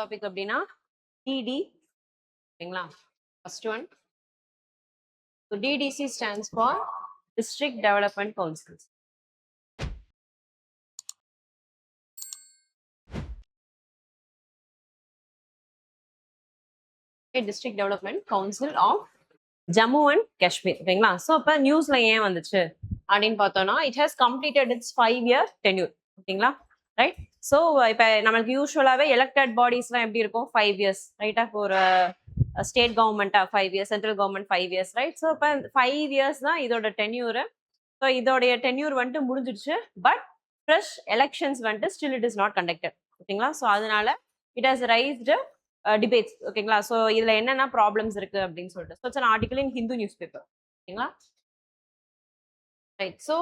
Topic அப்படின்னா DD சரிங்களா first one so DDC stands for District Development Councils. District Development Council of Jammu and Kashmir. ஓகேங்களா so அப்போ நியூஸ்ல ஏன் வந்துச்சு அப்படின்னு பார்த்தோம்னா it has completed it's 5-year tenure. ஓகேங்களா ரைட் ஸோ இப்போ நம்மளுக்கு யூஸ்வலாகவே எலெக்டட் பாடிஸ்லாம் எப்படி இருக்கும் 5 years ரைட்டா ஒரு ஸ்டேட் கவர்மெண்ட்டா 5 years, central government 5 years, right so இப்போ 5 years தான் இதோட டென்யூரு. ஸோ இதோடைய டென்யூர் வந்துட்டு முடிஞ்சிடுச்சு. பட் ஃப்ரெஷ் எலெக்ஷன்ஸ் வந்துட்டு still it is not conducted. ஓகேங்களா ஸோ அதனால இட் ஹாஸ் ரைஸ்டு டிபேட்ஸ். ஓகேங்களா ஸோ இதுல என்னென்ன ப்ராப்ளம்ஸ் இருக்கு அப்படின்னு சொல்லிட்டு so it's an article in Hindu newspaper. ஓகேங்களா ரைட் ஸோ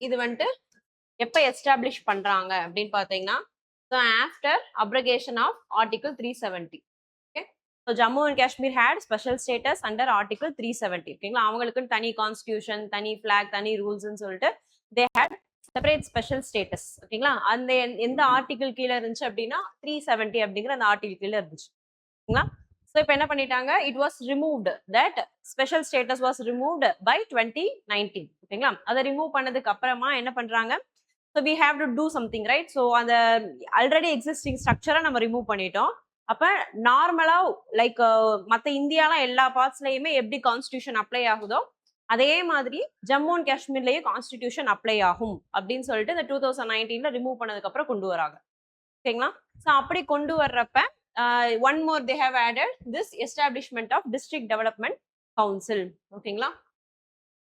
இது வந்துட்டு எப்போ எஸ்டாப்ளிஷ் பண்றாங்க அப்படின்னு பார்த்தீங்கன்னா so after abrogation of article 370. Okay so Jammu and Kashmir had special status under article 370. ஓகேங்களா அவங்களுக்குன்னு தனி கான்ஸ்டியூஷன், தனி ஃபிளாக், தனி ரூல்ஸ்ன்னு சொல்லிட்டு they had separate special status. ஓகேங்களா அந்த எந்த ஆர்டிகல் கீழே இருந்துச்சு அப்படின்னா 370 அப்படிங்கிற அந்த ஆர்டிகல் கீழே இருந்துச்சு. ஓகேங்களா ஸோ இப்போ என்ன பண்ணிட்டாங்க, it was removed, that special status was removed by 2019. ஓகேங்களா அதை ரிமூவ் பண்ணதுக்கு அப்புறமா என்ன பண்றாங்க, so we have to do something right. So அந்த ஆல்ரெடி எக்ஸிஸ்டிங் ஸ்ட்ரக்சரை நம்ம ரிமூவ் பண்ணிட்டோம். அப்ப நார்மலா லைக் மற்ற இந்தியாலாம் எல்லா பார்ட்ஸ்லயுமே எப்படி கான்ஸ்டியூஷன் அப்ளை ஆகுதோ அதே மாதிரி ஜம்மு அண்ட் காஷ்மீர்லயே கான்ஸ்டிடியூஷன் அப்ளை ஆகும் அப்படின்னு சொல்லிட்டு இந்த 2019 ரிமூவ் பண்ணதுக்கு அப்புறம் கொண்டு வராங்க. ஓகேங்களா ஸோ அப்படி கொண்டு வர்றப்ப one more they have added this establishment of district development council. ஓகேங்களா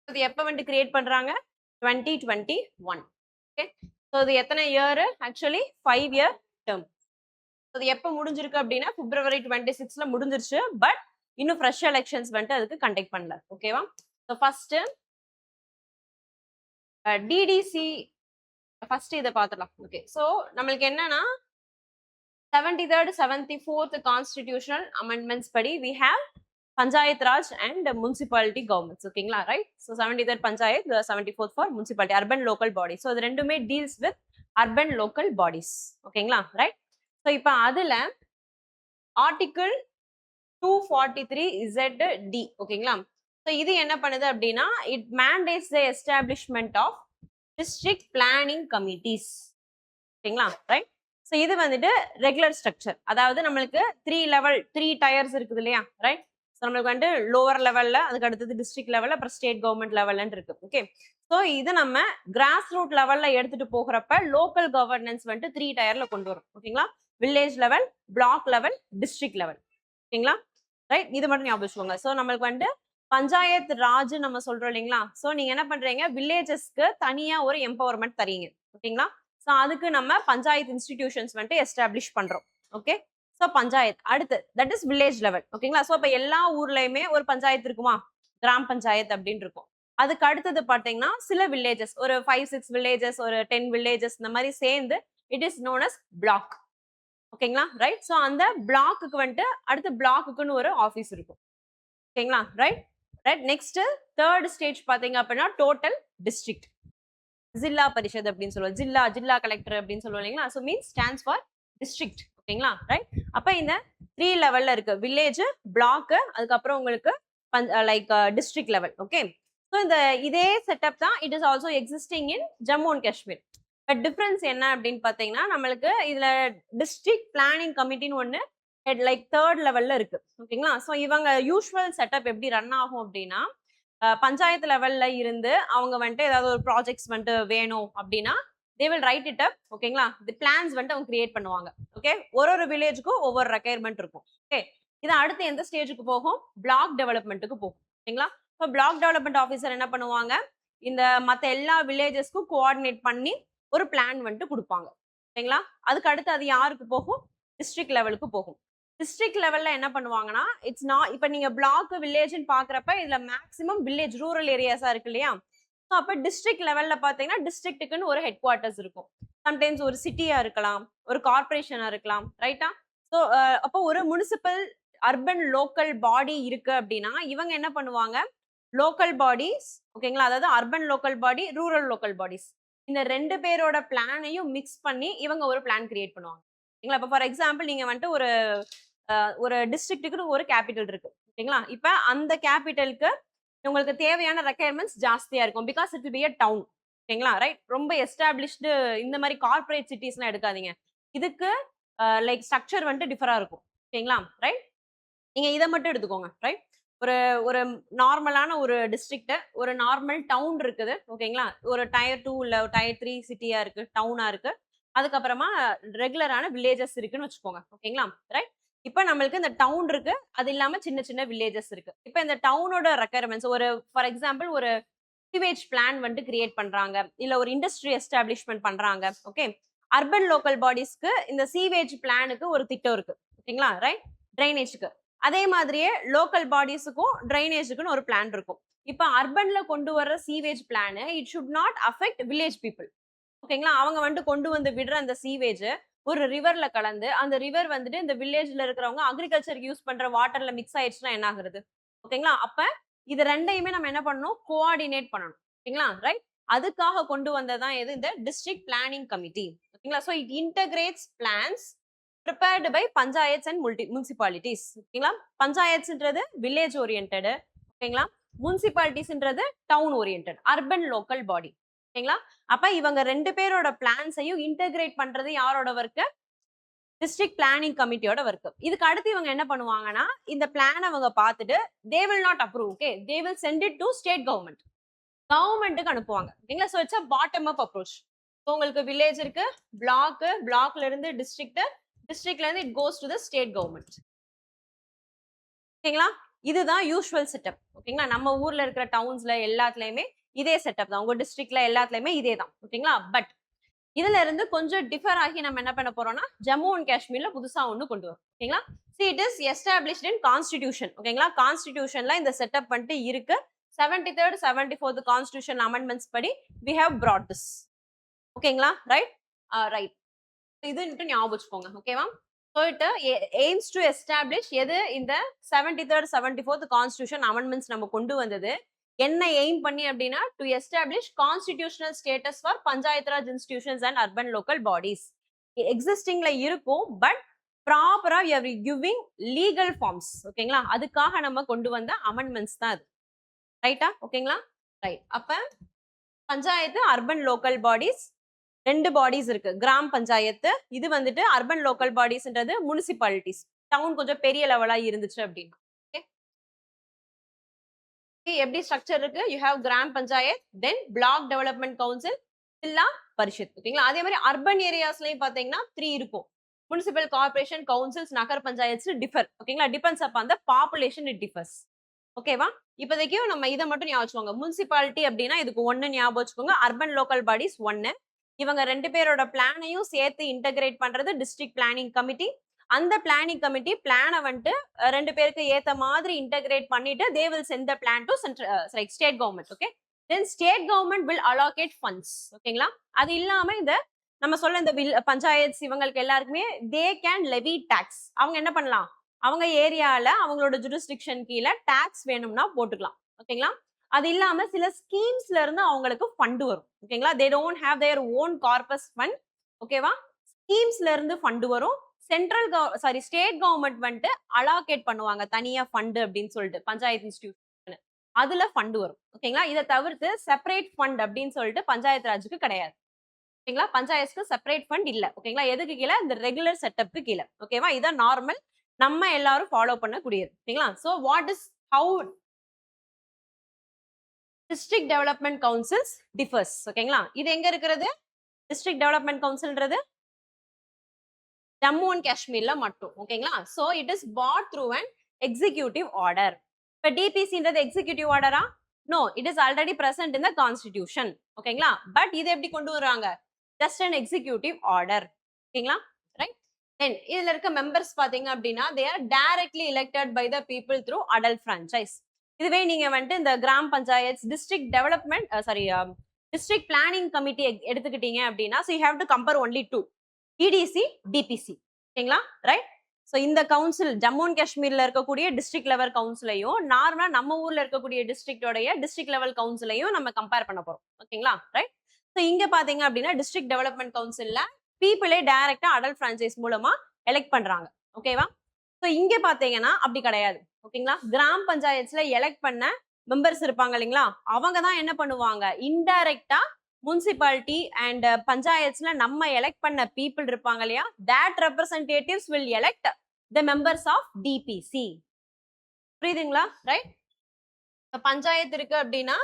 இது எப்போ வந்து கிரியேட் பண்றாங்க 2021. ஓகே ஸோ இது எத்தனை இயர், ஆக்சுவலி 5-year term. அது எப்போ முடிஞ்சிருக்கு அப்படின்னா February 26 முடிஞ்சிருச்சு. பட் இன்னும் ஃப்ரெஷ் எலெக்ஷன்ஸ் வந்துட்டு அதுக்கு கண்டக்ட் பண்ணல. ஓகேவா ஸோ ஃபர்ஸ்ட் டிடிசி ஃபர்ஸ்ட் இதை பார்த்துலாம். ஓகே ஸோ நம்மளுக்கு என்னன்னா 73rd 74th கான்ஸ்டிடியூஷனல் அமெண்ட்மெண்ட்ஸ் படி we have panchayat raj and municipality governments. ஓகேங்களா right so 73rd panchayat, 74th for municipality, urban local body. So இது ரெண்டுமே deals with urban local bodies. ஓகேங்களா ரைட் ஸோ இப்போ அதுல ஆர்டிகிள் 243ZD. ஓகேங்களா ஸோ இது என்ன பண்ணுது அப்படின்னா it mandates the establishment of district planning committees. ஓகேங்களா ரைட் ஸோ இது வந்துட்டு ரெகுலர் ஸ்ட்ரக்சர். அதாவது நம்மளுக்கு 3 டயர்ஸ் இருக்குது இல்லையா ரைட். ஸோ நம்மளுக்கு வந்துட்டு லோவர் லெவல்ல, அதுக்கு அடுத்தது டிஸ்ட்ரிக்ட் லெவல்ல, அப்புறம் ஸ்டேட் கவர்மெண்ட் லெவல்ல இருக்கு. ஓகே ஸோ இது நம்ம கிராஸ் ரூட் லெவல்ல எடுத்துட்டு போகிறப்ப லோக்கல் கவர்னன்ஸ் வந்துட்டு 3 டயர்ல கொண்டு வரும். ஓகேங்களா village level, block level, district level. ஓகேங்களா ரைட் இது மட்டும் ஞாபகம் வச்சுக்கோங்க. ஸோ நம்மளுக்கு வந்துட்டு பஞ்சாயத்து ராஜ் நம்ம சொல்றோம் இல்லைங்களா. ஸோ நீங்க என்ன பண்றீங்க, வில்லேஜஸ்க்கு தனியா ஒரு எம்பவர்மெண்ட் தரீங்க. ஓகேங்களா ஸோ அதுக்கு நம்ம பஞ்சாயத்து இன்ஸ்டிடியூஷன்ஸ் வந்துட்டு எஸ்டாப்ளிஷ் பண்றோம். ஓகே ஸோ பஞ்சாயத்து அடுத்து தட் இஸ் வில்லேஜ் லெவல். ஓகேங்களா ஸோ இப்போ எல்லா ஊர்லயுமே ஒரு பஞ்சாயத்து இருக்குமா, கிராம பஞ்சாயத்து அப்படின்னு இருக்கும். அதுக்கு அடுத்தது பார்த்தீங்கன்னா சில வில்லேஜஸ், ஒரு 5-6 வில்லேஜஸ், ஒரு 10 வில்லேஜஸ் இந்த மாதிரி சேர்ந்து it is known as block. ஓகேங்களா ரைட் ஸோ அந்த பிளாக்குக்கு வந்துட்டு அடுத்த பிளாக்குன்னு ஒரு ஆஃபீஸ் இருக்கும். ஓகேங்களா right right next third stage பாத்தீங்க அப்படின்னா டோட்டல் டிஸ்ட்ரிக்ட், ஜில்லா பரிஷத் அப்படின்னு சொல்லுவோம், ஜில்லா கலெக்டர் அப்படின்னு சொல்லுவோம் இல்லைங்களா. So means stands for district. ஓகேங்களா ரைட் அப்ப இந்த 3 லெவல்ல இருக்கு, வில்லேஜ், பிளாக், அதுக்கப்புறம் உங்களுக்கு like district level. Okay so இந்த இதே செட்டப் தான் it is also existing in Jammu and Kashmir. But difference என்ன அப்படின்னு பார்த்தீங்கன்னா நம்மளுக்கு இதுல டிஸ்ட்ரிக்ட் பிளானிங் கமிட்டின்னு ஒன்று லைக் 3rd லெவல்ல இருக்கு. ஓகேங்களா ஸோ இவங்க யூஸ்வல் செட்டப் எப்படி ரன் ஆகும் அப்படின்னா பஞ்சாயத்து லெவல்ல இருந்து அவங்க வந்துட்டு ஏதாவது ஒரு ப்ராஜெக்ட்ஸ் வந்துட்டு வேணும் அப்படின்னா they will write it up. ஓகேங்களா தி பிளான்ஸ் வந்துட்டு அவங்க கிரியேட் பண்ணுவாங்க. ஓகே ஒரு வில்லேஜுக்கும் ஒவ்வொரு ரெக்யர்மெண்ட் இருக்கும். ஓகே இது அடுத்து எந்த ஸ்டேஜுக்கு போகும், பிளாக் டெவலப்மெண்ட்டுக்கு போகும். ஓகேங்களா இப்போ பிளாக் டெவலப்மெண்ட் ஆஃபீஸர் என்ன பண்ணுவாங்க, இந்த மற்ற எல்லா வில்லேஜஸ்க்கும் கோஆர்டினேட் பண்ணி ஒரு பிளான் வந்துட்டு கொடுப்பாங்க. ஓகேங்களா அதுக்கு அடுத்து அது யாருக்கு போகும், டிஸ்ட்ரிக்ட் லெவலுக்கு போகும். டிஸ்ட்ரிக்ட் லெவல்ல என்ன பண்ணுவாங்கன்னா இட்ஸ் நாட், இப்போ நீங்க பிளாக் வில்லேஜ்னு பாக்குறப்ப இதுல மேக்ஸிமம் வில்லேஜ் ரூரல் ஏரியாஸா இருக்கு இல்லையா. ஸோ அப்போ டிஸ்ட்ரிக்ட் லெவல்ல பாத்தீங்கன்னா டிஸ்ட்ரிக்ட்டுக்குன்னு ஒரு ஹெட் குவார்ட்டர்ஸ் இருக்கும். சம்டைம்ஸ் ஒரு சிட்டியா இருக்கலாம், ஒரு கார்பரேஷனா இருக்கலாம், ரைட்டா. ஸோ அப்போ ஒரு முனிசிபல் அர்பன் லோக்கல் பாடி இருக்கு அப்படின்னா இவங்க என்ன பண்ணுவாங்க, லோக்கல் பாடிஸ். ஓகேங்களா அதாவது அர்பன் லோக்கல் பாடி, ரூரல் லோக்கல் பாடிஸ், இந்த 2 பேரோட பிளானையும் மிக்ஸ் பண்ணி இவங்க ஒரு பிளான் கிரியேட் பண்ணுவாங்க. ஓகேங்களா? இப்போ ஃபார் எக்ஸாம்பிள் நீங்க வந்துட்டு ஒரு டிஸ்ட்ரிக்ட்டுக்கு ஒரு கேபிட்டல் இருக்கு. ஓகேங்களா? இப்ப அந்த கேபிட்டலுக்கு உங்களுக்கு தேவையான ரெக்யர்மெண்ட்ஸ் ஜாஸ்தியா இருக்கும். Because it will be a down. ஓகேங்களா? ரைட்? ரொம்ப எஸ்டாப்லிஷ்டு இந்த மாரி கார்ப்பரேட் சிட்டீஸ்லாம் எடுக்காதீங்க. இதுக்கு லைக் ஸ்ட்ரக்சர் வந்துட்டு டிஃபரா இருக்கும். ஓகேங்களா? ரைட்? நீங்க இத மட்டும் எடுத்துக்கோங்க. ரைட்? ஒரு ஒரு நார்மலான ஒரு டிஸ்ட்ரிக்ட், ஒரு நார்மல் டவுன் இருக்குது. ஓகேங்களா? ஒரு டயர் 2 இல்ல டயர் 3 சிட்டியா இருக்கு, டவுனா இருக்கு. அதுக்கப்புறமா ரெகுலரான வில்லேஜஸ் இருக்குன்னு வச்சுக்கோங்க. ஓகேங்களா? ரைட்? இப்ப நம்மளுக்கு இந்த டவுன் இருக்கு. அது இல்லாம சின்ன சின்ன வில்லேஜஸ் இருக்கு. இப்ப இந்த டவுனோட ரெக்யர்மெண்ட்ஸ் ஒரு ஃபார் எக்ஸாம்பிள் ஒரு சீவேஜ் பிளான் வந்து கிரியேட் பண்றாங்க. இல்ல ஒரு இண்டஸ்ட்ரி எஸ்டாப்ளிஷ்மென்ட் பண்றாங்க. ஓகே. அர்பன் லோக்கல் பாடிஸ்க்கு இந்த சீவேஜ் பிளானுக்கு ஒரு திட்டம் இருக்கு. ஓகேங்களா? ரைட்? ட்ரைனேஜ்க்கு. அதே மாதிரியே லோக்கல் பாடிஸுக்கும் ட்ரைனேஜுக்குன்னு ஒரு பிளான் இருக்கும். இப்ப அர்பன்ல கொண்டு வர்ற sewage plan it should not affect village people. ஓகேங்களா? அவங்க வந்துட்டு கொண்டு வந்து விடுற அந்த சீவேஜ் ஒரு ரிவர்ல கலந்து அந்த ரிவர் வந்துட்டு இந்த வில்லேஜ்ல இருக்கிறவங்க அக்ரிகல்ச்சருக்கு யூஸ் பண்ற வாட்டர்ல மிக்ஸ் ஆயிடுச்சுன்னா என்ன ஆகுறது? ஓகேங்களா? அப்ப இது 2யுமே நம்ம என்ன பண்ணணும்? கோஆர்டினேட் பண்ணணும். ஓகேங்களா? ரைட்? அதுக்காக கொண்டு வந்ததான் எது? இந்த டிஸ்ட்ரிக்ட் பிளானிங் கமிட்டி. ஓகேங்களா? So it integrates plans prepared by panchayats and municipalities. ஓகேங்களா? பஞ்சாயத்ஸ்ன்றது வில்லேஜ் ஓரியன்டட். ஓகேங்களா? முனிசிபாலிட்டிஸ்ன்றது town oriented. Urban local body. ஓகேங்களா? அப்ப இவங்க 2 பேரோட பிளான்ஸையும் இன்டகிரேட் பண்றது யாரோட ஒர்க்? டிஸ்ட்ரிக்ட் பிளானிங் கமிட்டியோட ஒர்க். இதுக்கு அடுத்து இவங்க என்ன பண்ணுவாங்கன்னா, இந்த பிளான் அவங்க பார்த்துட்டு they will not approve. Okay. they will send it to state government. கவர்மெண்ட்டுக்கு அனுப்புவாங்க. ஓகேங்களா? So it's a bottom up approach. So உங்களுக்கு வில்லேஜ் இருக்கு, பிளாக்ல இருந்து டிஸ்ட்ரிக்ட், டிஸ்ட்ரிக்ட்ல இருந்து it goes to the state government. ஓகேங்களா? இதுதான் யூசுவல் செட்டப். ஓகேங்களா? நம்ம ஊர்ல இருக்கிற டவுன்ஸ்ல எல்லாத்துலயுமே இதே செட்டப் தான். உங்க டிஸ்ட்ரிக்ட்ல எல்லாத்துலயுமே இதே தான். ஓகேங்களா? பட் இதுல இருந்து கொஞ்சம் டிஃபர் ஆகி நம்ம என்ன பண்ண போறோம்னா ஜம்மு அண்ட் காஷ்மீர்ல புதுசா ஒண்ணு கொண்டு வரும். ஓகேங்களா? see it is established in constitution. ஓகேங்களா? கான்ஸ்டிடியூஷன்ல இந்த செட்டப் பண்ணிட்டு இருக்கு. 73rd 74th கான்ஸ்டிடியூஷன் அமெண்ட்மெண்ட்ஸ் படி we have brought this. ஓகேங்களா? ரைட்? ரைட். இதுன்ட்டு ஞாபகம் வச்சுக்கோங்க. ஓகேவா? so it aims to establish எது இந்த 73rd 74th கான்ஸ்டிடியூஷன் அமெண்ட்மெண்ட்ஸ் நம்ம கொண்டு வந்தது என்ன எய்ம் பண்ணி அப்படின்னா to establish constitutional status for panchayat raj institutions and urban local bodies. எக்ஸிஸ்டிங்ல இருக்கும் பட் ப்ராப்பரா we are giving legal forms. ஓகேங்களா? அதுக்காக நம்ம கொண்டு வந்த அமெண்ட்மெண்ட்ஸ் தான் அது. ரைட்டா? ஓகேங்களா? ரைட். அப்ப panchayat urban local bodies 2 bodies இருக்கு. கிராம் பஞ்சாயத்து இது வந்துட்டு அர்பன் லோக்கல் பாடிஸ்ன்றது முனிசிபாலிட்டிஸ். டவுன் கொஞ்சம் பெரிய லெவலா இருந்துச்சு அப்படின்னா. எப்படி ஸ்ட்ரக்சர் இருக்கு? You have gram panchayat, then block development council, zilla parishad. ஓகேங்களா? அதே மாதிரி அர்பன் ஏரியாஸ்லயும் பாத்தீங்கன்னா 3 இருக்கும். Municipal corporation councils, nagar panchayats differ. ஓகேங்களா? Depends upon the population it differs. ஓகேவா? இப்போதைக்கு நம்ம இதை மட்டும் ஞாபகம் வச்சுக்கோங்க. முனிசிபாலிட்டி அப்படின்னா இதுக்கு 1 ஞாபகம் வச்சுக்கோங்க. Urban local bodies 1. இவங்க 2 பேரோட பிளானையும் சேர்த்து இன்டகிரேட் பண்றது டிஸ்ட்ரிக்ட் பிளானிங் கமிட்டி. அந்த பிளானிங் கமிட்டி பிளானை வந்துட்டு 2 பேருக்கு ஏத்த மாதிரி இன்டகிரேட் பண்ணிட்டு they will send the plan to state government. okay, then state government will allocate funds. ஓகேங்களா? அது இல்லாம இந்த நம்ம சொல்ல இந்த பஞ்சாயத்து இவங்களுக்கு எல்லாருக்குமே they can levy tax. அவங்க என்ன பண்ணலாம்? அவங்க ஏரியால அவங்களோட ஜுரிஸ்டிக்ஷன் கீழே டாக்ஸ் வேணும்னா போட்டுக்கலாம். ஓகேங்களா? அது இல்லாம சில ஸ்கீம்ஸ்ல இருந்து அவங்களுக்கு ஃபண்ட் வரும். ஓகேங்களா? they don't have their own corpus fund. ஓகேவா? ஸ்கீம்ஸ்ல இருந்து ஃபண்ட் வரும். ஸ்டேட் கவர்மெண்ட் வந்துட்டு அலாகேட் பண்ணுவாங்க தனியா ஃபண்ட் அப்படின்னு சொல்லிட்டு பஞ்சாயத்து இன்ஸ்டிடியூஷன் அதுல ஃபண்ட் வரும். ஓகேங்களா? இதை தவிர்த்து செப்பரேட் ஃபண்ட் அப்படின்னு சொல்லிட்டு பஞ்சாயத்து ராஜுக்கு கிடையாது. ஓகேங்களா? பஞ்சாயத்துக்கு செப்பரேட் ஃபண்ட் இல்ல. ஓகேங்களா? எதுக்கு கீழே? இந்த ரெகுலர் செட்டப்க்கு கீழே. ஓகேவா? இதான் நார்மல் நம்ம எல்லாரும் ஃபாலோ பண்ணக்கூடியது. ஓகேங்களா? So what is how district development councils differs. ஓகேங்களா? இது எங்க இருக்கிறது? டிஸ்ட்ரிக்ட் டெவலப்மெண்ட் கவுன்சில்ன்றது ஜம்மு அண்ட் காஷ்மீர்ல மட்டும். ஓகேங்களா? So it is put through an executive order. இப்ப டிபிசின்றது எக்ஸிகியூட்டிவ் ஆர்டரா? No, it is already present in the constitution. ஓகேங்களா? பட் இது எப்படி கொண்டு வராங்க? Just an executive order. ஓகேங்களா? ரைட். தென் இதுல இருக்க மெம்பர்ஸ் பாத்தீங்க அப்படின்னா they are directly elected by the people through adult franchise. இதுவே நீங்க வந்துட்டு இந்த gram panchayat district development district planning committee எடுத்துக்கிட்டீங்க அப்படின்னா so you have to compare only 2. DTC, DPC. ஓகேங்களா? ரைட். ஸோ இந்த கவுன்சில் ஜம்மு அண்ட் காஷ்மீர்ல இருக்கக்கூடிய டிஸ்ட்ரிக்ட் லெவல் கவுன்சிலையும் நார்மலா நம்ம ஊர்ல இருக்கக்கூடிய டிஸ்ட்ரிக்டோடைய டிஸ்ட்ரிக்ட் லெவல் கவுன்சிலையும் நம்ம கம்பேர் பண்ண போறோம். ஓகேங்களா? ரைட். ஸோ இங்க பாத்தீங்க அப்படின்னா டிஸ்ட்ரிக்ட் டெவலப்மெண்ட் கவுன்சில்ல பீப்புளே டைரக்டா அடல்ட் பிரான்ச்சைஸ் மூலமா எலெக்ட் பண்றாங்க. ஓகேவா? ஸோ இங்க பாத்தீங்கன்னா அப்படி கிடையாது. ஓகேங்களா? கிராம் பஞ்சாயத்துல எலெக்ட் பண்ண மெம்பர்ஸ் இருப்பாங்க இல்லைங்களா, அவங்க தான் என்ன பண்ணுவாங்க, இன்டைரக்டா முனிசிபாலிட்டி அண்ட் பஞ்சாயத்துல நம்ம எலெக்ட் பண்ண பீப்புள் இருப்பாங்க இல்லையா, that representatives will elect the members of DPC. புரியுதுங்களா? ரைட்? பஞ்சாயத்து இருக்கு அப்படின்னா